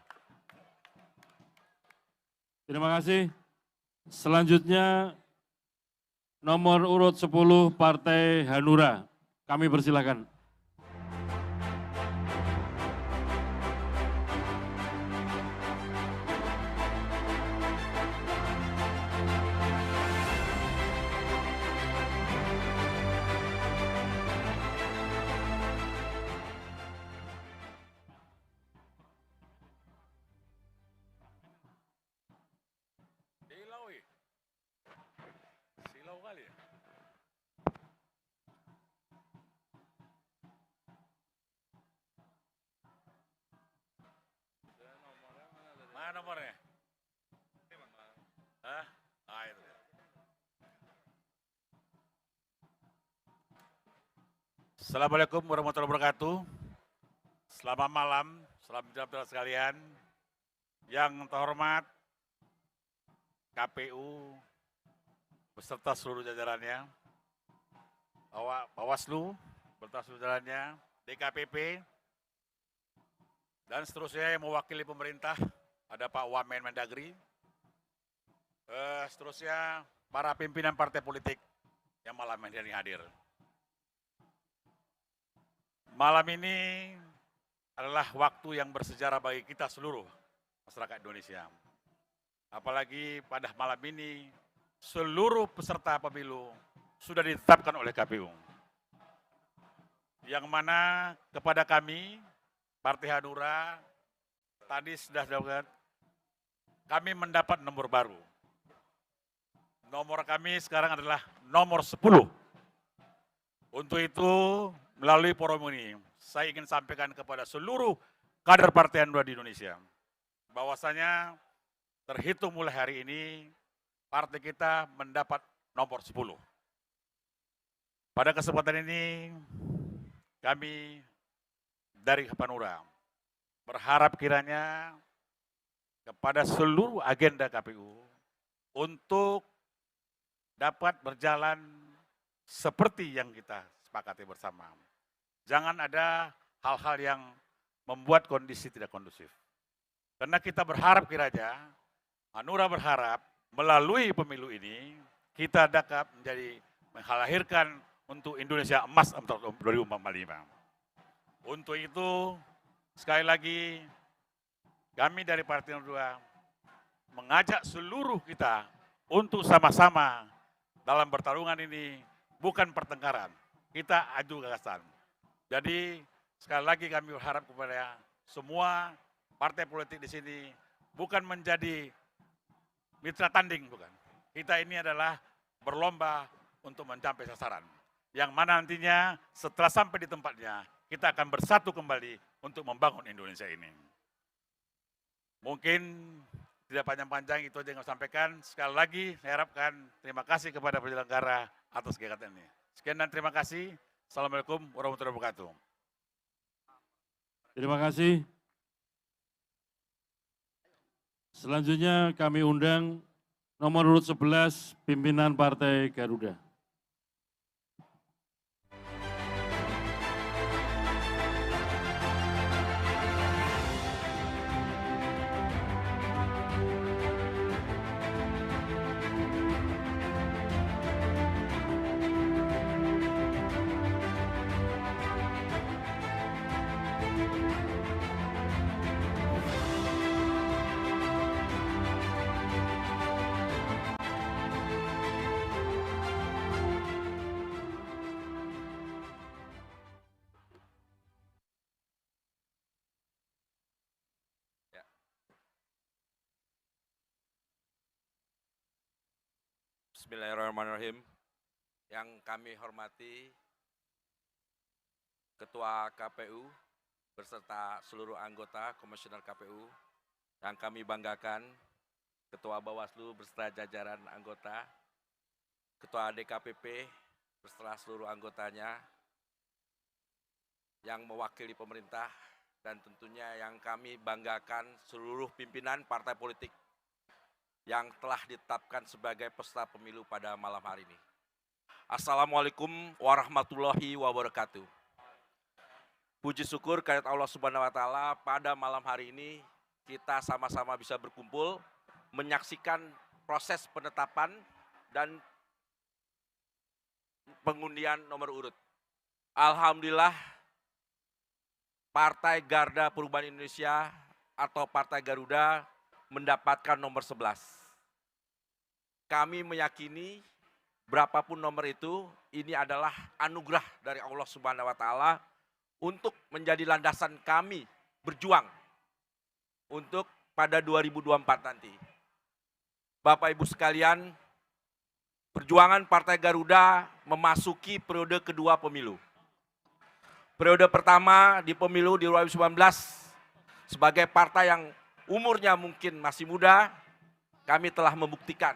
A: Terima kasih. Selanjutnya nomor urut 10 Partai Hanura. Kami persilakan.
K: Mana nomornya? Hah? Ah, itu. Assalamualaikum warahmatullahi wabarakatuh. Selamat malam, saudara sekalian. Yang terhormat KPU beserta seluruh jajarannya, Bawaslu beserta seluruh jajarannya, DKPP, dan seterusnya yang mewakili pemerintah, ada Pak Wamen Mendagri, seterusnya para pimpinan partai politik yang malam ini hadir. Malam ini adalah waktu yang bersejarah bagi kita seluruh masyarakat Indonesia. Apalagi pada malam ini seluruh peserta pemilu sudah ditetapkan oleh KPU. Yang mana kepada kami, Partai Hanura, tadi sudah dapat, kami mendapat nomor baru. Nomor kami sekarang adalah nomor 10. Untuk itu, melalui forum ini, saya ingin sampaikan kepada seluruh kader Partai Hanura di Indonesia, bahwasanya terhitung mulai hari ini, partai kita mendapat nomor 10. Pada kesempatan ini, kami dari Hanura berharap kiranya kepada seluruh agenda KPU untuk dapat berjalan seperti yang kita sepakati bersama. Jangan ada hal-hal yang membuat kondisi tidak kondusif. Karena kita berharap kiranya, Hanura berharap melalui pemilu ini, kita dapat menjadi melahirkan untuk Indonesia emas 2045. Untuk itu, sekali lagi, kami dari Partai Hanura mengajak seluruh kita untuk sama-sama dalam pertarungan ini, bukan pertengkaran, kita adu gagasan. Jadi sekali lagi kami berharap kepada semua partai politik di sini bukan menjadi mitra tanding, bukan. Kita ini adalah berlomba untuk mencapai sasaran. Yang mana nantinya setelah sampai di tempatnya, kita akan bersatu kembali untuk membangun Indonesia ini. Mungkin tidak panjang-panjang, itu aja yang saya sampaikan. Sekali lagi saya harapkan terima kasih kepada penyelenggara atas kegiatan ini. Sekian dan terima kasih. Assalamualaikum warahmatullahi wabarakatuh.
A: Terima kasih. Selanjutnya kami undang nomor urut 11 pimpinan Partai Garuda.
L: Bismillahirrahmanirrahim. Yang kami hormati Ketua KPU beserta seluruh anggota Komisioner KPU, yang kami banggakan Ketua Bawaslu beserta jajaran anggota, Ketua DKPP beserta seluruh anggotanya, yang mewakili pemerintah, dan tentunya yang kami banggakan seluruh pimpinan partai politik yang telah ditetapkan sebagai peserta pemilu pada malam hari ini. Assalamualaikum warahmatullahi wabarakatuh. Puji syukur kehadirat Allah Subhanahu wa Ta'ala, pada malam hari ini kita sama-sama bisa berkumpul menyaksikan proses penetapan dan pengundian nomor urut. Alhamdulillah, Partai Garda Perubahan Indonesia atau Partai Garuda mendapatkan nomor 11. Kami meyakini berapapun nomor itu, ini adalah anugerah dari Allah Subhanahu wa Ta'ala untuk menjadi landasan kami berjuang untuk pada 2024 nanti. Bapak Ibu sekalian, perjuangan Partai Garuda memasuki periode kedua pemilu. Periode pertama di pemilu di 2019 sebagai partai yang umurnya mungkin masih muda, kami telah membuktikan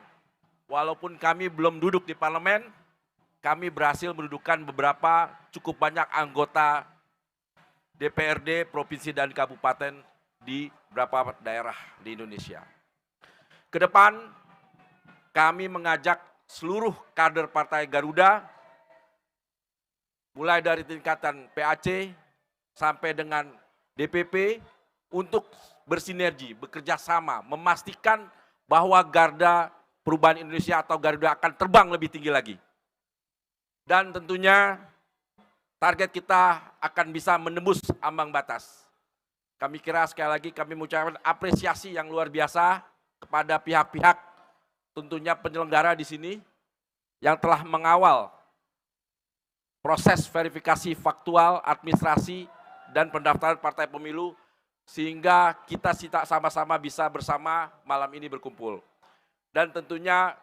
L: walaupun kami belum duduk di parlemen, kami berhasil mendudukkan beberapa cukup banyak anggota DPRD, provinsi dan kabupaten di beberapa daerah di Indonesia. Kedepan kami mengajak seluruh kader Partai Garuda, mulai dari tingkatan PAC sampai dengan DPP, untuk bersinergi, bekerja sama, memastikan bahwa Garda Perubahan Indonesia atau Garuda akan terbang lebih tinggi lagi. Dan tentunya target kita akan bisa menembus ambang batas. Kami kira sekali lagi kami mengucapkan apresiasi yang luar biasa kepada pihak-pihak tentunya penyelenggara di sini yang telah mengawal proses verifikasi faktual, administrasi, dan pendaftaran partai pemilu sehingga kita sama-sama bisa bersama malam ini berkumpul. Dan tentunya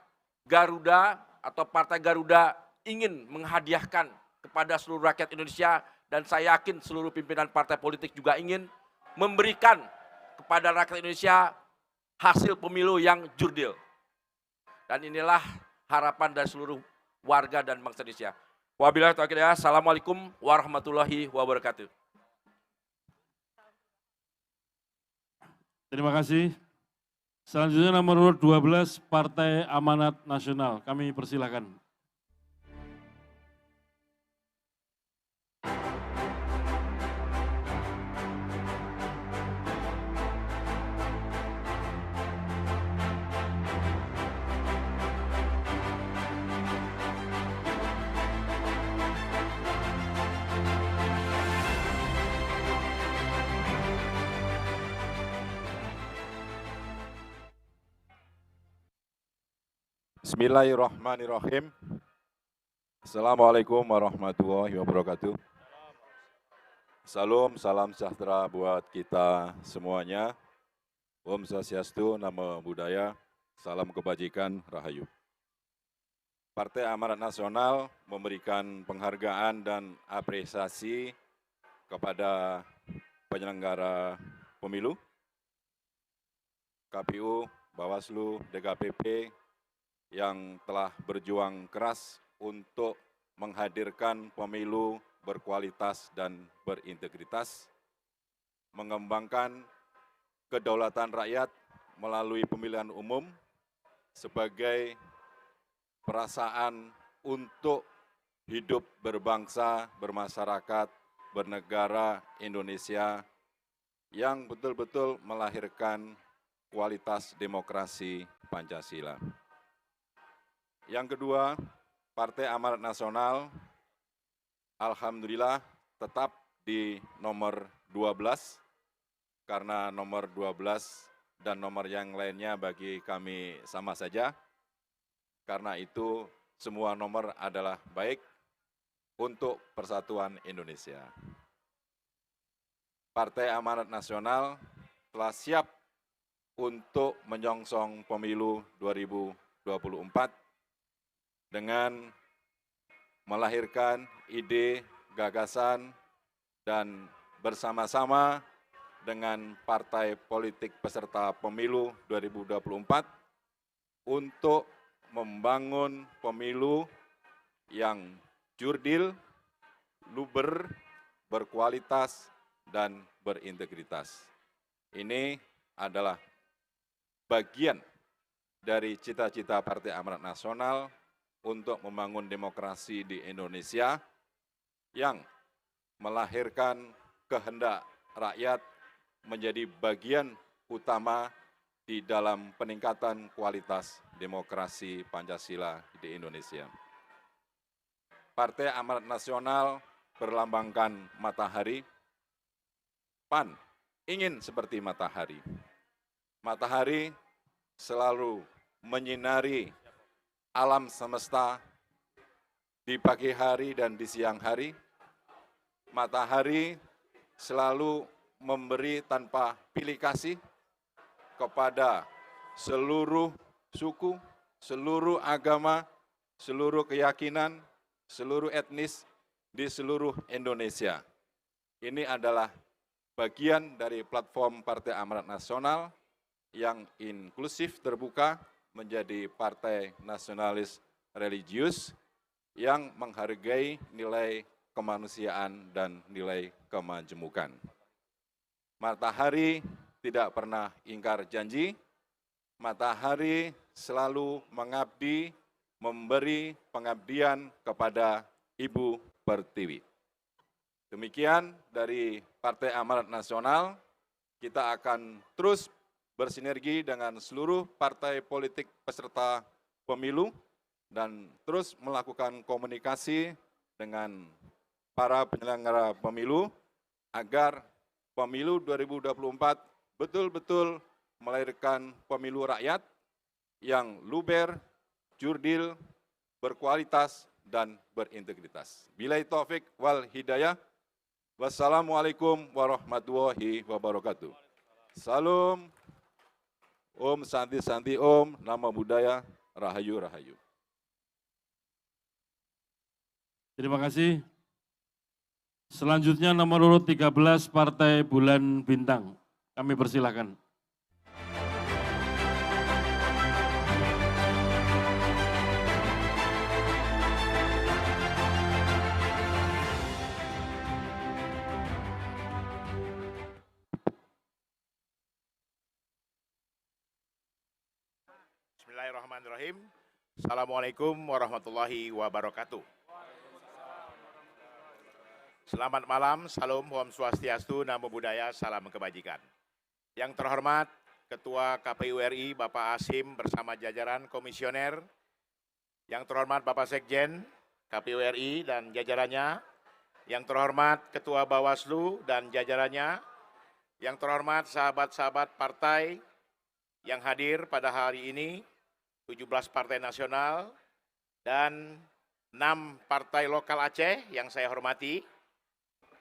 L: Garuda atau Partai Garuda ingin menghadiahkan kepada seluruh rakyat Indonesia dan saya yakin seluruh pimpinan partai politik juga ingin memberikan kepada rakyat Indonesia hasil pemilu yang jurdil. Dan inilah harapan dari seluruh warga dan bangsa Indonesia. Wabillahi taufiq hidayah. Assalamualaikum warahmatullahi wabarakatuh.
A: Terima kasih. Selanjutnya nomor urut 12 Partai Amanat Nasional. Kami persilahkan.
M: Bismillahirrahmanirrahim. Assalamualaikum warahmatullahi wabarakatuh. Salam sejahtera buat kita semuanya. Om Swastiastu, Namo Buddhaya, salam kebajikan, Rahayu. Partai Amanat Nasional memberikan penghargaan dan apresiasi kepada penyelenggara pemilu, KPU, Bawaslu, DKPP, yang telah berjuang keras untuk menghadirkan pemilu berkualitas dan berintegritas, mengembangkan kedaulatan rakyat melalui pemilihan umum sebagai perasaan untuk hidup berbangsa, bermasyarakat, bernegara Indonesia yang betul-betul melahirkan kualitas demokrasi Pancasila. Yang kedua, Partai Amanat Nasional, alhamdulillah tetap di nomor 12, karena nomor 12 dan nomor yang lainnya bagi kami sama saja. Karena itu semua nomor adalah baik untuk persatuan Indonesia. Partai Amanat Nasional telah siap untuk menyongsong pemilu 2024 dengan melahirkan ide, gagasan, dan bersama-sama dengan partai politik peserta pemilu 2024 untuk membangun pemilu yang jurdil, luber, berkualitas, dan berintegritas. Ini adalah bagian dari cita-cita Partai Amanat Nasional untuk membangun demokrasi di Indonesia yang melahirkan kehendak rakyat menjadi bagian utama di dalam peningkatan kualitas demokrasi Pancasila di Indonesia. Partai Amanat Nasional berlambangkan matahari. PAN ingin seperti matahari. Matahari selalu menyinari alam semesta di pagi hari dan di siang hari. Matahari selalu memberi tanpa pilih kasih kepada seluruh suku, seluruh agama, seluruh keyakinan, seluruh etnis di seluruh Indonesia. Ini adalah bagian dari platform Partai Amanat Nasional yang inklusif terbuka, menjadi partai nasionalis religius yang menghargai nilai kemanusiaan dan nilai kemajemukan. Matahari tidak pernah ingkar janji, matahari selalu mengabdi, memberi pengabdian kepada Ibu Pertiwi. Demikian dari Partai Amanat Nasional, kita akan terus bersinergi dengan seluruh partai politik peserta pemilu dan terus melakukan komunikasi dengan para penyelenggara pemilu agar pemilu 2024 betul-betul melahirkan pemilu rakyat yang luber, jurdil, berkualitas, dan berintegritas. Billahi taufik wal hidayah. Wassalamualaikum warahmatullahi wabarakatuh. Salam, Om Santi Santi Om, Namo Buddhaya, Rahayu Rahayu.
A: Terima kasih. Selanjutnya nomor urut 13 Partai Bulan Bintang. Kami persilahkan.
N: Bismillahirrahmanirrahim. Assalamualaikum warahmatullahi wabarakatuh. Selamat malam, salam, Om Swastiastu, Namo Buddhaya, salam kebajikan. Yang terhormat Ketua KPU RI Bapak Hasim bersama jajaran komisioner, yang terhormat Bapak Sekjen KPU RI dan jajarannya, yang terhormat Ketua Bawaslu dan jajarannya, yang terhormat sahabat-sahabat partai yang hadir pada hari ini, 17 partai nasional dan 6 partai lokal Aceh yang saya hormati,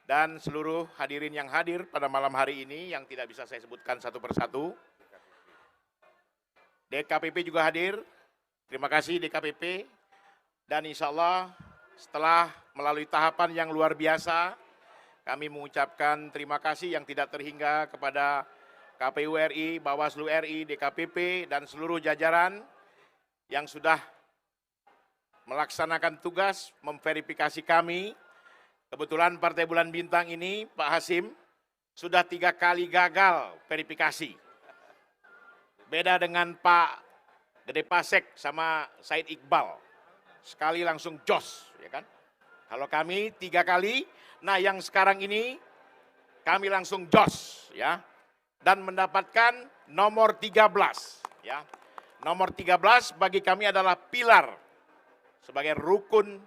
N: dan seluruh hadirin yang hadir pada malam hari ini yang tidak bisa saya sebutkan satu persatu. DKPP juga hadir, terima kasih DKPP, dan insya Allah setelah melalui tahapan yang luar biasa, kami mengucapkan terima kasih yang tidak terhingga kepada KPU RI, Bawaslu RI, DKPP, dan seluruh jajaran yang sudah melaksanakan tugas memverifikasi kami. Kebetulan Partai Bulan Bintang ini, Pak Hasim, sudah 3 kali gagal verifikasi. Beda dengan Pak Gede Pasek sama Said Iqbal. Sekali langsung jos, ya kan? Kalau kami 3 kali, nah yang sekarang ini kami langsung jos, ya. Dan mendapatkan nomor 13, ya. Nomor 13 bagi kami adalah pilar sebagai rukun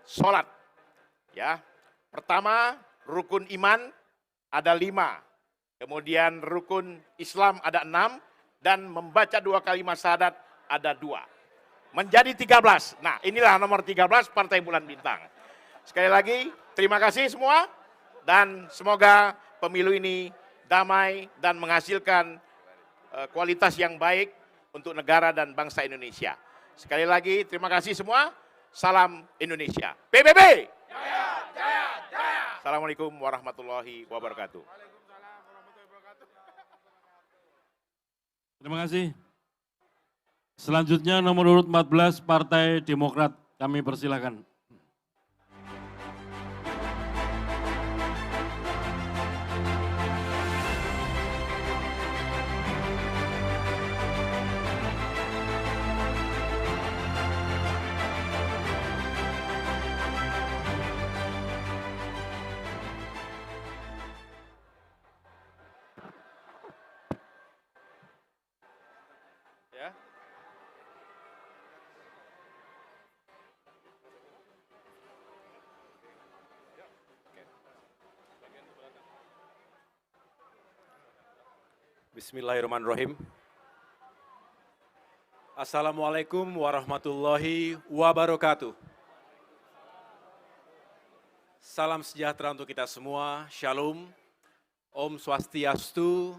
N: sholat. Ya, pertama rukun iman ada 5, kemudian rukun Islam ada 6, dan membaca 2 kalimat syahadat ada 2. Menjadi 13. Nah, inilah nomor 13 Partai Bulan Bintang. Sekali lagi, terima kasih semua, dan semoga pemilu ini damai dan menghasilkan kualitas yang baik untuk negara dan bangsa Indonesia. Sekali lagi, terima kasih semua. Salam Indonesia. PBB! Assalamualaikum warahmatullahi wabarakatuh.
A: Terima kasih. Selanjutnya nomor urut 14 Partai Demokrat. Kami persilahkan.
O: Bismillahirrahmanirrahim. Assalamualaikum warahmatullahi wabarakatuh. Salam sejahtera untuk kita semua, Shalom, Om Swastiastu,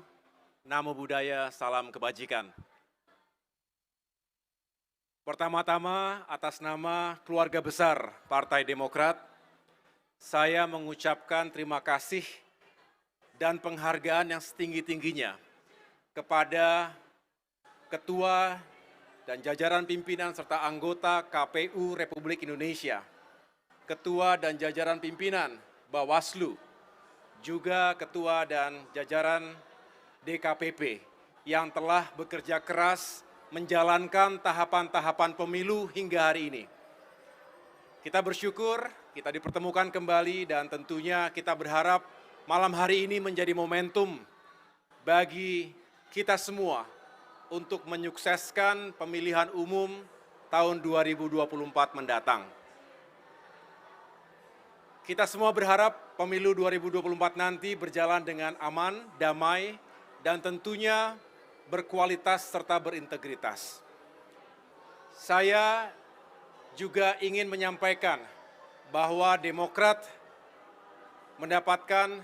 O: Namo Buddhaya, salam kebajikan. Pertama-tama atas nama keluarga besar Partai Demokrat, saya mengucapkan terima kasih dan penghargaan yang setinggi-tingginya kepada Ketua dan jajaran pimpinan serta anggota KPU Republik Indonesia, Ketua dan jajaran pimpinan Bawaslu, juga Ketua dan jajaran DKPP yang telah bekerja keras menjalankan tahapan-tahapan pemilu hingga hari ini. Kita bersyukur, kita dipertemukan kembali, dan tentunya kita berharap malam hari ini menjadi momentum bagi kita semua untuk menyukseskan pemilihan umum tahun 2024 mendatang. Kita semua berharap pemilu 2024 nanti berjalan dengan aman, damai, dan tentunya berkualitas serta berintegritas. Saya juga ingin menyampaikan bahwa Demokrat mendapatkan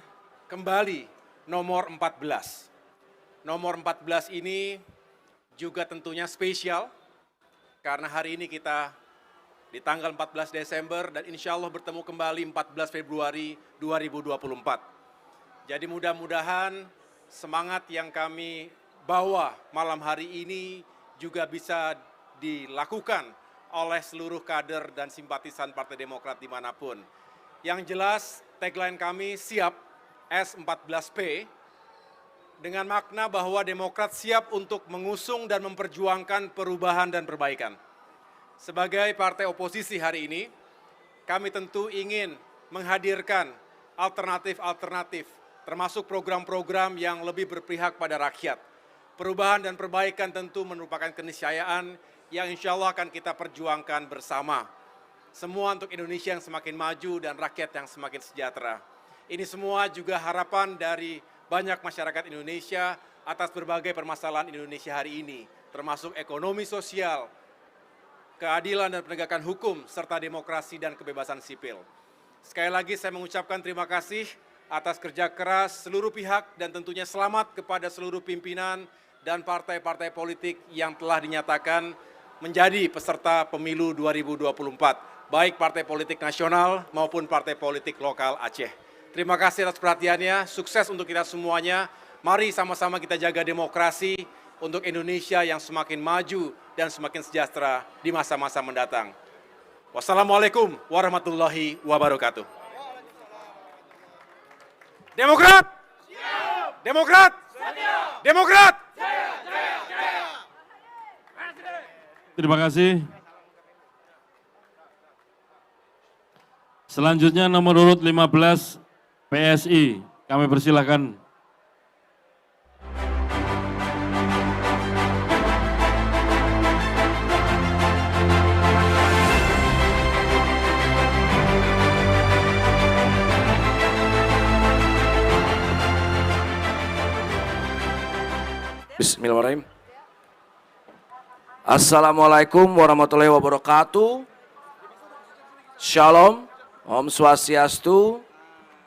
O: kembali nomor 14. Nomor 14 ini juga tentunya spesial karena hari ini kita di tanggal 14 Desember dan insya Allah bertemu kembali 14 Februari 2024. Jadi mudah-mudahan semangat yang kami bawa malam hari ini juga bisa dilakukan oleh seluruh kader dan simpatisan Partai Demokrat dimanapun. Yang jelas tagline kami siap S14P dengan makna bahwa Demokrat siap untuk mengusung dan memperjuangkan perubahan dan perbaikan. Sebagai partai oposisi hari ini, kami tentu ingin menghadirkan alternatif-alternatif, termasuk program-program yang lebih berpihak pada rakyat. Perubahan dan perbaikan tentu merupakan keniscayaan yang insya Allah akan kita perjuangkan bersama. Semua untuk Indonesia yang semakin maju dan rakyat yang semakin sejahtera. Ini semua juga harapan dari banyak masyarakat Indonesia atas berbagai permasalahan Indonesia hari ini, termasuk ekonomi sosial, keadilan dan penegakan hukum, serta demokrasi dan kebebasan sipil. Sekali lagi saya mengucapkan terima kasih atas kerja keras seluruh pihak dan tentunya selamat kepada seluruh pimpinan dan partai-partai politik yang telah dinyatakan menjadi peserta pemilu 2024, baik partai politik nasional maupun partai politik lokal Aceh. Terima kasih atas perhatiannya, sukses untuk kita semuanya. Mari sama-sama kita jaga demokrasi untuk Indonesia yang semakin maju dan semakin sejahtera di masa-masa mendatang. Wassalamualaikum warahmatullahi wabarakatuh. Demokrat! Demokrat! Demokrat!
A: Terima kasih. Selanjutnya nomor urut 15 PSI. Kami persilahkan.
L: Bismillahirrahmanirrahim. Assalamualaikum warahmatullahi wabarakatuh. Shalom, Om Swastiastu,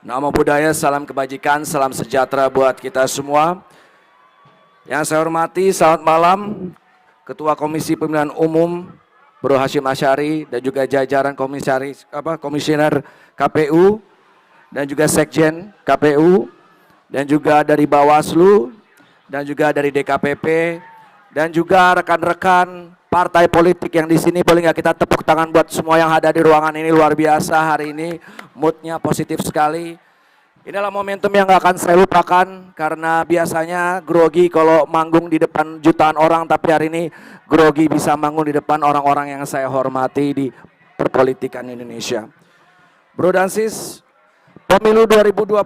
L: Namo Buddhaya, salam kebajikan, salam sejahtera buat kita semua. Yang saya hormati, selamat malam Ketua Komisi Pemilihan Umum Bro Hashim Asyari dan juga jajaran komisioner KPU dan juga Sekjen KPU dan juga dari Bawaslu dan juga dari DKPP dan juga rekan-rekan partai politik yang di sini. Boleh nggak kita tepuk tangan buat semua yang ada di ruangan ini, luar biasa hari ini, moodnya positif sekali. Inilah momentum yang nggak akan saya lupakan karena biasanya grogi kalau manggung di depan jutaan orang, tapi hari ini grogi bisa manggung di depan orang-orang yang saya hormati di perpolitikan Indonesia. Bro dan sis, pemilu 2024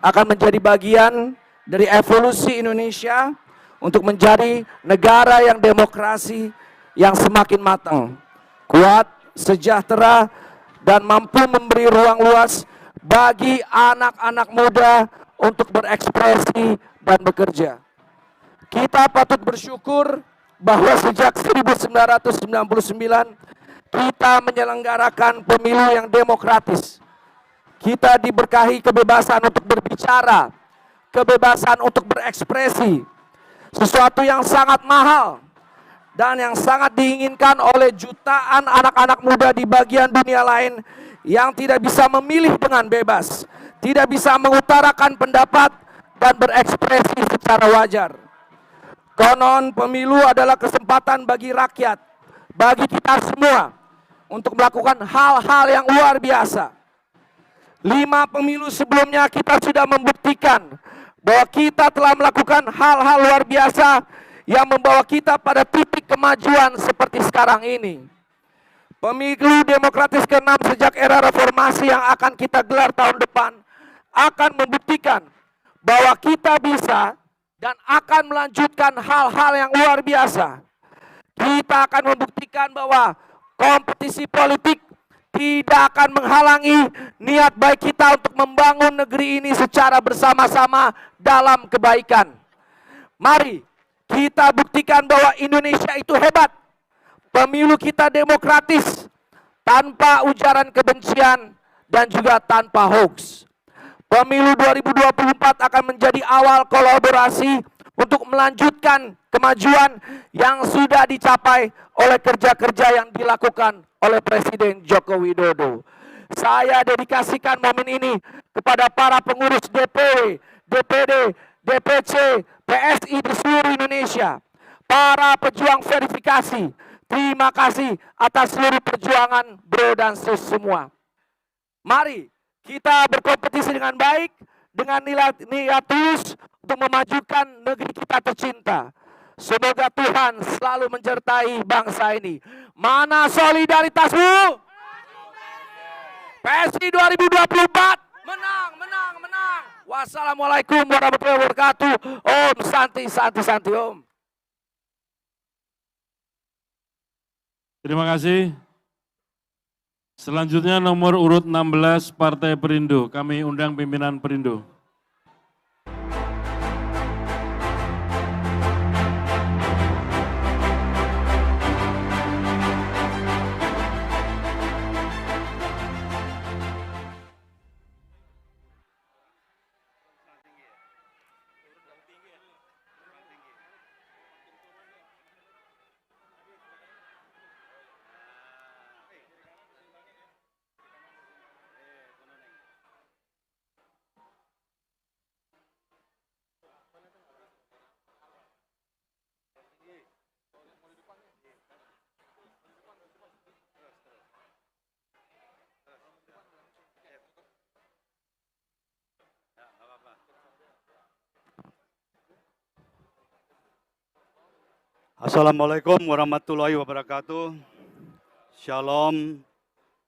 L: akan menjadi bagian dari evolusi Indonesia untuk menjadi negara yang demokrasi yang semakin matang, kuat, sejahtera, dan mampu memberi ruang luas bagi anak-anak muda untuk berekspresi dan bekerja. Kita patut bersyukur bahwa sejak 1999 kita menyelenggarakan pemilu yang demokratis. Kita diberkahi kebebasan untuk berbicara, kebebasan untuk berekspresi, sesuatu yang sangat mahal dan yang sangat diinginkan oleh jutaan anak-anak muda di bagian dunia lain yang tidak bisa memilih dengan bebas, tidak bisa mengutarakan pendapat dan berekspresi secara wajar. Konon pemilu adalah kesempatan bagi rakyat, bagi kita semua untuk melakukan hal-hal yang luar biasa. 5 pemilu sebelumnya kita sudah membuktikan bahwa kita telah melakukan hal-hal luar biasa yang membawa kita pada titik kemajuan seperti sekarang ini. Pemilu demokratis ke-6 sejak era reformasi yang akan kita gelar tahun depan akan membuktikan bahwa kita bisa dan akan melanjutkan hal-hal yang luar biasa.
G: kita akan membuktikan bahwa kompetisi politik tidak akan menghalangi niat baik kita untuk membangun negeri ini secara bersama-sama dalam kebaikan. Mari kita buktikan bahwa Indonesia itu hebat. Pemilu kita demokratis, tanpa ujaran kebencian dan juga tanpa hoax. Pemilu 2024 akan menjadi awal kolaborasi untuk melanjutkan kemajuan yang sudah dicapai oleh kerja-kerja yang dilakukan oleh Presiden Joko Widodo. Saya dedikasikan momen ini kepada para pengurus DPW, DPD, DPC, PSI di seluruh Indonesia, para pejuang verifikasi. Terima kasih atas seluruh perjuangan bro dan sis semua. Mari kita berkompetisi dengan baik, dengan niat tulus untuk memajukan negeri kita tercinta. Semoga Tuhan selalu menyertai bangsa ini. Mana solidaritasmu? PSI 2024 menang, menang, menang. Wassalamualaikum warahmatullahi wabarakatuh. Om Santi, Santi, Santi, Om.
A: Terima kasih. Selanjutnya nomor urut 16 Partai Perindo. Kami undang pimpinan Perindo.
P: Assalamualaikum warahmatullahi wabarakatuh. Shalom,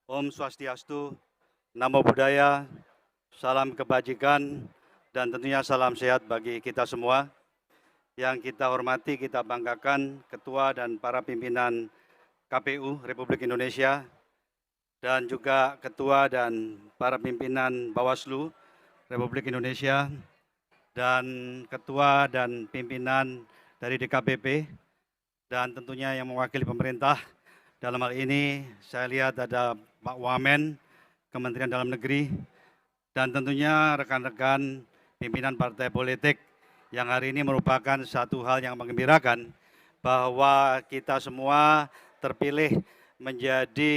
P: Om Swastiastu, Namo Buddhaya, salam kebajikan, dan tentunya salam sehat bagi kita semua. Yang kita hormati, kita banggakan Ketua dan para pimpinan KPU Republik Indonesia, dan juga Ketua dan para pimpinan Bawaslu Republik Indonesia, dan Ketua dan pimpinan dari DKPP, dan tentunya yang mewakili pemerintah. Dalam hal ini saya lihat ada Pak Wamen, Kementerian Dalam Negeri, dan tentunya rekan-rekan pimpinan partai politik yang hari ini merupakan satu hal yang menggembirakan bahwa kita semua terpilih menjadi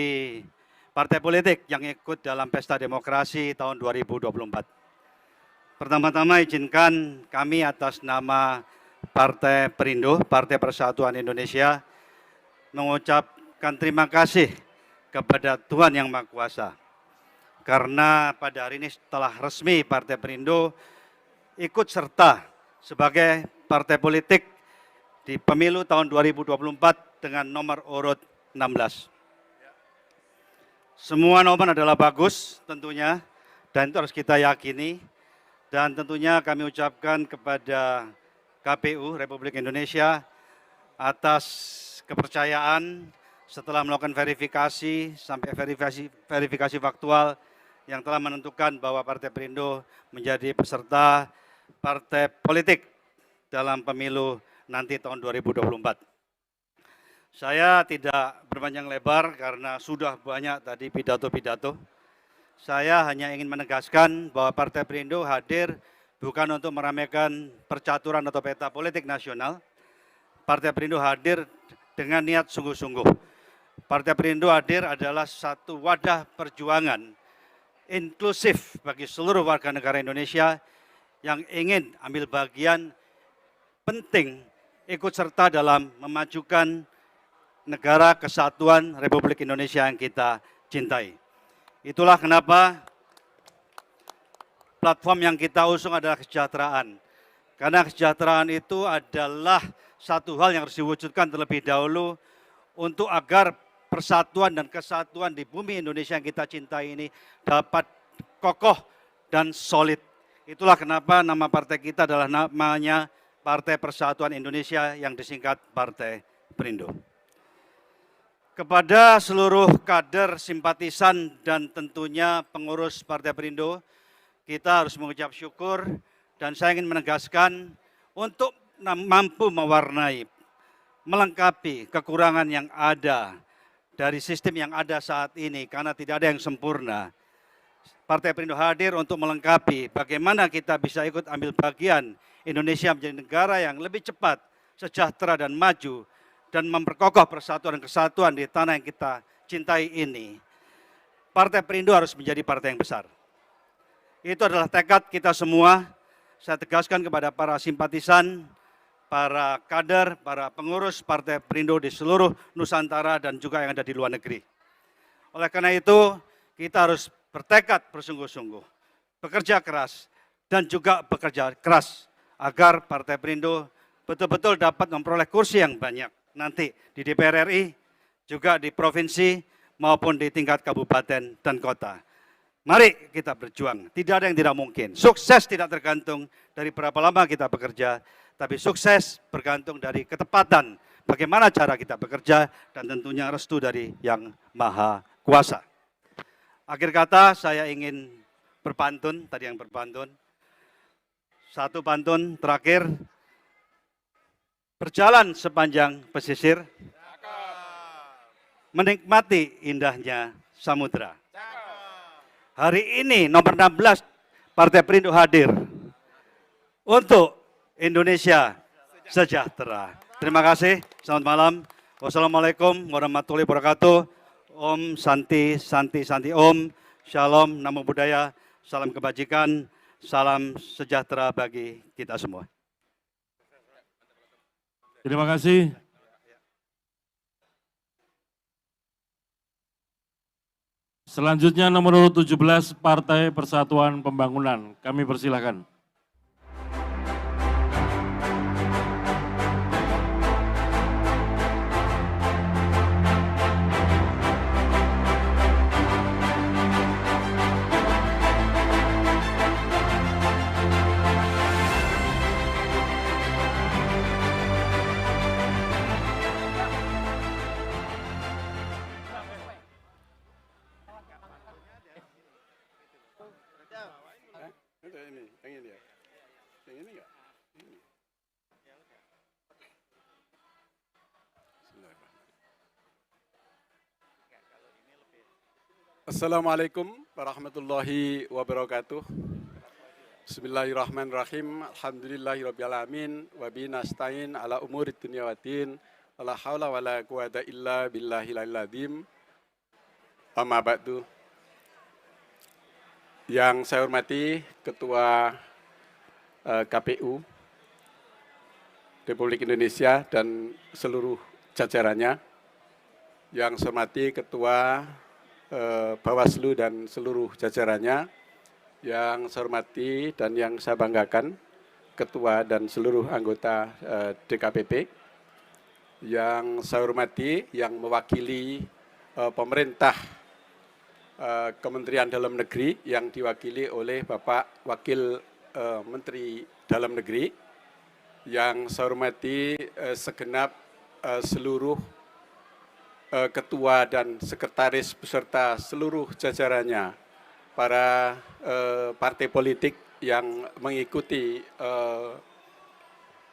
P: partai politik yang ikut dalam pesta demokrasi tahun 2024. Pertama-tama izinkan kami atas nama Partai Perindo, Partai Persatuan Indonesia, mengucapkan terima kasih kepada Tuhan Yang Maha Kuasa. Karena pada hari ini telah resmi Partai Perindo ikut serta sebagai partai politik di pemilu tahun 2024 dengan nomor urut 16. Semua nomor adalah bagus tentunya, dan itu harus kita yakini. Dan tentunya kami ucapkan kepada KPU Republik Indonesia atas kepercayaan setelah melakukan verifikasi sampai verifikasi faktual yang telah menentukan bahwa Partai Perindo menjadi peserta partai politik dalam pemilu nanti tahun 2024. Saya tidak berpanjang lebar karena sudah banyak tadi pidato-pidato. Saya hanya ingin menegaskan bahwa Partai Perindo hadir bukan untuk meramaikan percaturan atau peta politik nasional. Partai Perindo hadir dengan niat sungguh-sungguh. Partai Perindo hadir adalah satu wadah perjuangan inklusif bagi seluruh warga negara Indonesia yang ingin ambil bagian penting ikut serta dalam memajukan negara kesatuan Republik Indonesia yang kita cintai. Itulah kenapa platform yang kita usung adalah kesejahteraan. Karena kesejahteraan itu adalah satu hal yang harus diwujudkan terlebih dahulu untuk agar persatuan dan kesatuan di bumi Indonesia yang kita cintai ini dapat kokoh dan solid. Itulah kenapa nama partai kita adalah namanya Partai Persatuan Indonesia yang disingkat Partai Perindo. Kepada seluruh kader, simpatisan, dan tentunya pengurus Partai Perindo, kita harus mengucap syukur dan saya ingin menegaskan untuk mampu mewarnai, melengkapi kekurangan yang ada dari sistem yang ada saat ini karena tidak ada yang sempurna. Partai Perindo hadir untuk melengkapi bagaimana kita bisa ikut ambil bagian Indonesia menjadi negara yang lebih cepat, sejahtera dan maju dan memperkokoh persatuan dan kesatuan di tanah yang kita cintai ini. Partai Perindo harus menjadi partai yang besar. Itu adalah tekad kita semua. Saya tegaskan kepada para simpatisan, para kader, para pengurus Partai Perindo di seluruh Nusantara dan juga yang ada di luar negeri. Oleh karena itu, kita harus bertekad bersungguh-sungguh, bekerja keras, dan juga bekerja keras agar Partai Perindo betul-betul dapat memperoleh kursi yang banyak nanti di DPR RI, juga di provinsi maupun di tingkat kabupaten dan kota. Mari kita berjuang, tidak ada yang tidak mungkin. Sukses tidak tergantung dari berapa lama kita bekerja, tapi sukses bergantung dari ketepatan, bagaimana cara kita bekerja, dan tentunya restu dari Yang Maha Kuasa. Akhir kata saya ingin berpantun, tadi yang berpantun. Satu pantun terakhir, berjalan sepanjang pesisir, menikmati indahnya samudra. Hari ini nomor 16 Partai Perindo hadir untuk Indonesia sejahtera. Terima kasih, selamat malam. Wassalamualaikum warahmatullahi wabarakatuh. Om Santi, Santi, Santi Om. Shalom, Namo Buddhaya, salam kebajikan, salam sejahtera bagi kita semua.
A: Terima kasih. Selanjutnya nomor urut 17 Partai Persatuan Pembangunan. Kami persilahkan.
O: Assalamualaikum warahmatullahi wabarakatuh. Bismillahirrahmanirrahim. Alhamdulillahirrabbilalamin. Wabihi nasta'in ala umuri dunya waddin. Wala haula wala quwata illa billahil azim. Amma ba'du. Yang saya hormati Ketua KPU Republik Indonesia dan seluruh jajarannya. Yang saya hormati Ketua Bawaslu dan seluruh jajarannya, yang saya hormati dan yang saya banggakan, Ketua dan seluruh anggota DKPP, yang saya hormati, yang mewakili pemerintah Kementerian Dalam Negeri, yang diwakili oleh Bapak Wakil Menteri Dalam Negeri, yang saya hormati segenap seluruh ketua dan sekretaris beserta seluruh jajarannya, para partai politik yang mengikuti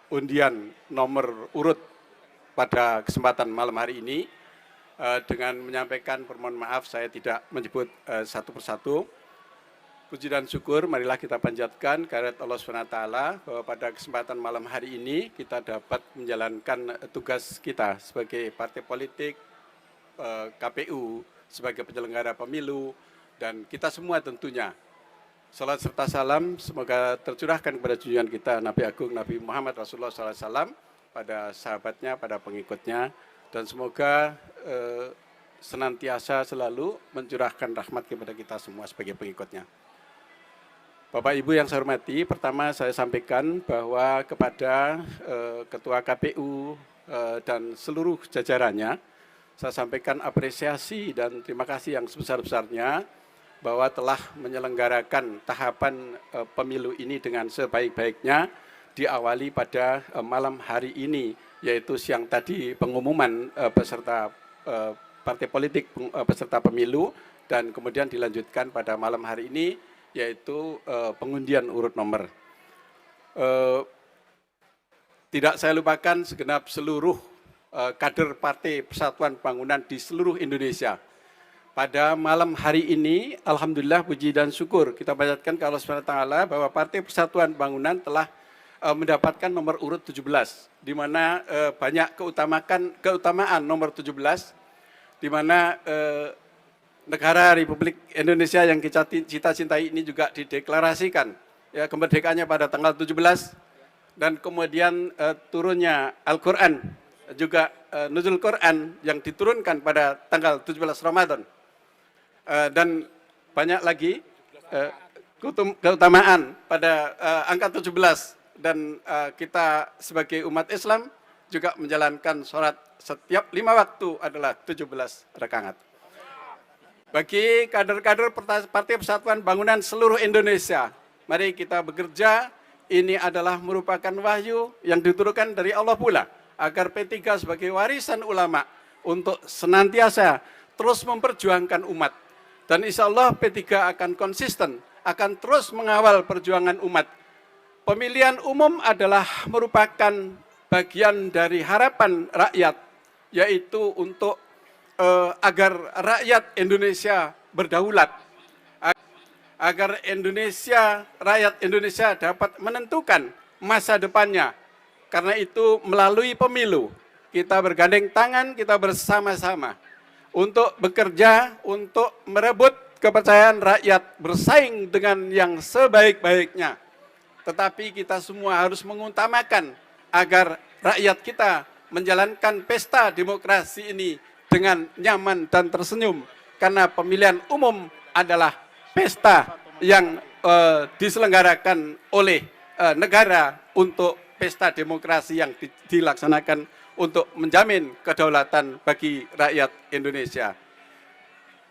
O: undian nomor urut pada kesempatan malam hari ini, dengan menyampaikan permohonan maaf saya tidak menyebut satu persatu. Puji dan syukur marilah kita panjatkan kehadirat Allah SWT bahwa pada kesempatan malam hari ini kita dapat menjalankan tugas kita sebagai partai politik, KPU sebagai penyelenggara pemilu, dan kita semua tentunya. Salat serta salam semoga tercurahkan kepada junjungan kita Nabi Agung Nabi Muhammad Rasulullah SAW, pada sahabatnya, pada pengikutnya, dan semoga senantiasa selalu mencurahkan rahmat kepada kita semua sebagai pengikutnya. Bapak Ibu yang saya hormati, pertama saya sampaikan bahwa kepada Ketua KPU dan seluruh jajarannya, saya sampaikan apresiasi dan terima kasih yang sebesar-besarnya bahwa telah menyelenggarakan tahapan pemilu ini dengan sebaik-baiknya, diawali pada malam hari ini, yaitu siang tadi pengumuman peserta partai politik peserta pemilu, dan kemudian dilanjutkan pada malam hari ini, yaitu pengundian urut nomor. Tidak saya lupakan segenap seluruh kader Partai Persatuan Pembangunan di seluruh Indonesia. Pada malam hari ini, alhamdulillah puji dan syukur kita panjatkan ke Allah SWT bahwa Partai Persatuan Pembangunan telah mendapatkan nomor urut 17, di mana banyak keutamaan nomor 17, di mana negara Republik Indonesia yang kita cintai ini juga dideklarasikan ya kemerdekaannya pada tanggal 17, dan kemudian turunnya Al-Quran, juga nuzul Quran yang diturunkan pada tanggal 17 Ramadan. Dan banyak lagi keutamaan pada angka 17, dan kita sebagai umat Islam juga menjalankan sholat setiap 5 waktu adalah 17 rakaat. Bagi kader-kader Partai Persatuan Bangunan seluruh Indonesia, mari kita bekerja. Ini adalah merupakan wahyu yang diturunkan dari Allah pula, agar P3 sebagai warisan ulama untuk senantiasa terus memperjuangkan umat. Dan insya Allah P3 akan konsisten, akan terus mengawal perjuangan umat. Pemilihan umum adalah merupakan bagian dari harapan rakyat, yaitu untuk agar rakyat Indonesia berdaulat, agar rakyat Indonesia dapat menentukan masa depannya. Karena itu melalui pemilu, kita bergandeng tangan, kita bersama-sama untuk bekerja, untuk merebut kepercayaan rakyat, bersaing dengan yang sebaik-baiknya. Tetapi kita semua harus mengutamakan agar rakyat kita menjalankan pesta demokrasi ini dengan nyaman dan tersenyum. Karena pemilihan umum adalah pesta yang diselenggarakan oleh negara untuk pesta demokrasi yang dilaksanakan untuk menjamin kedaulatan bagi rakyat Indonesia.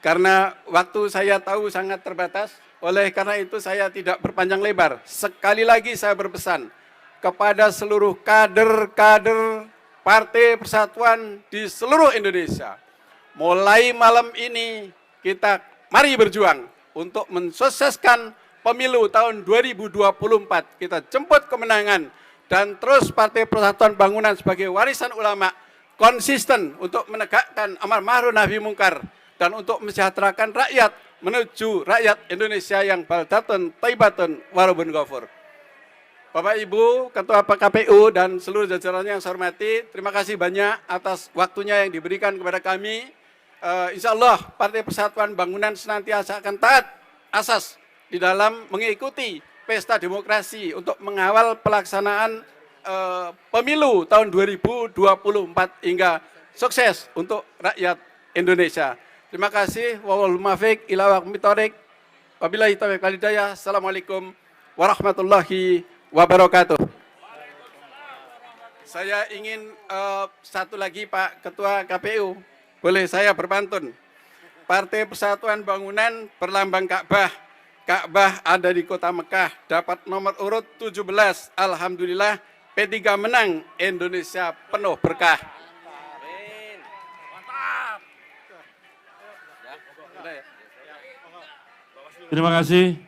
O: Karena waktu saya tahu sangat terbatas, oleh karena itu saya tidak berpanjang lebar. Sekali lagi saya berpesan kepada seluruh kader-kader Partai Persatuan di seluruh Indonesia. Mulai malam ini kita mari berjuang untuk mensukseskan pemilu tahun 2024. Kita jemput kemenangan. Dan terus Partai Persatuan Bangunan sebagai warisan ulama konsisten untuk menegakkan amar ma'ruf nahi mungkar dan untuk mensejahterakan rakyat menuju rakyat Indonesia yang baldatun thayyibatun warabun ghafur. Bapak Ibu, Ketua KPU dan seluruh jajarannya yang saya hormati, terima kasih banyak atas waktunya yang diberikan kepada kami. Insya Allah Partai Persatuan Bangunan senantiasa akan taat asas di dalam mengikuti pesta demokrasi untuk mengawal pelaksanaan pemilu tahun 2024 hingga sukses untuk rakyat Indonesia. Terima kasih. Wallahul muwaffiq ila aqwamit thoriq. Wabillahi taufiq wal hidayah. Assalamualaikum warahmatullahi wabarakatuh. Saya ingin satu lagi Pak Ketua KPU, boleh saya berpantun. Partai Persatuan Bangunan berlambang Ka'bah. Ka'bah ada di kota Mekah, dapat nomor urut 17. Alhamdulillah, P3 menang, Indonesia penuh berkah.
A: Terima kasih.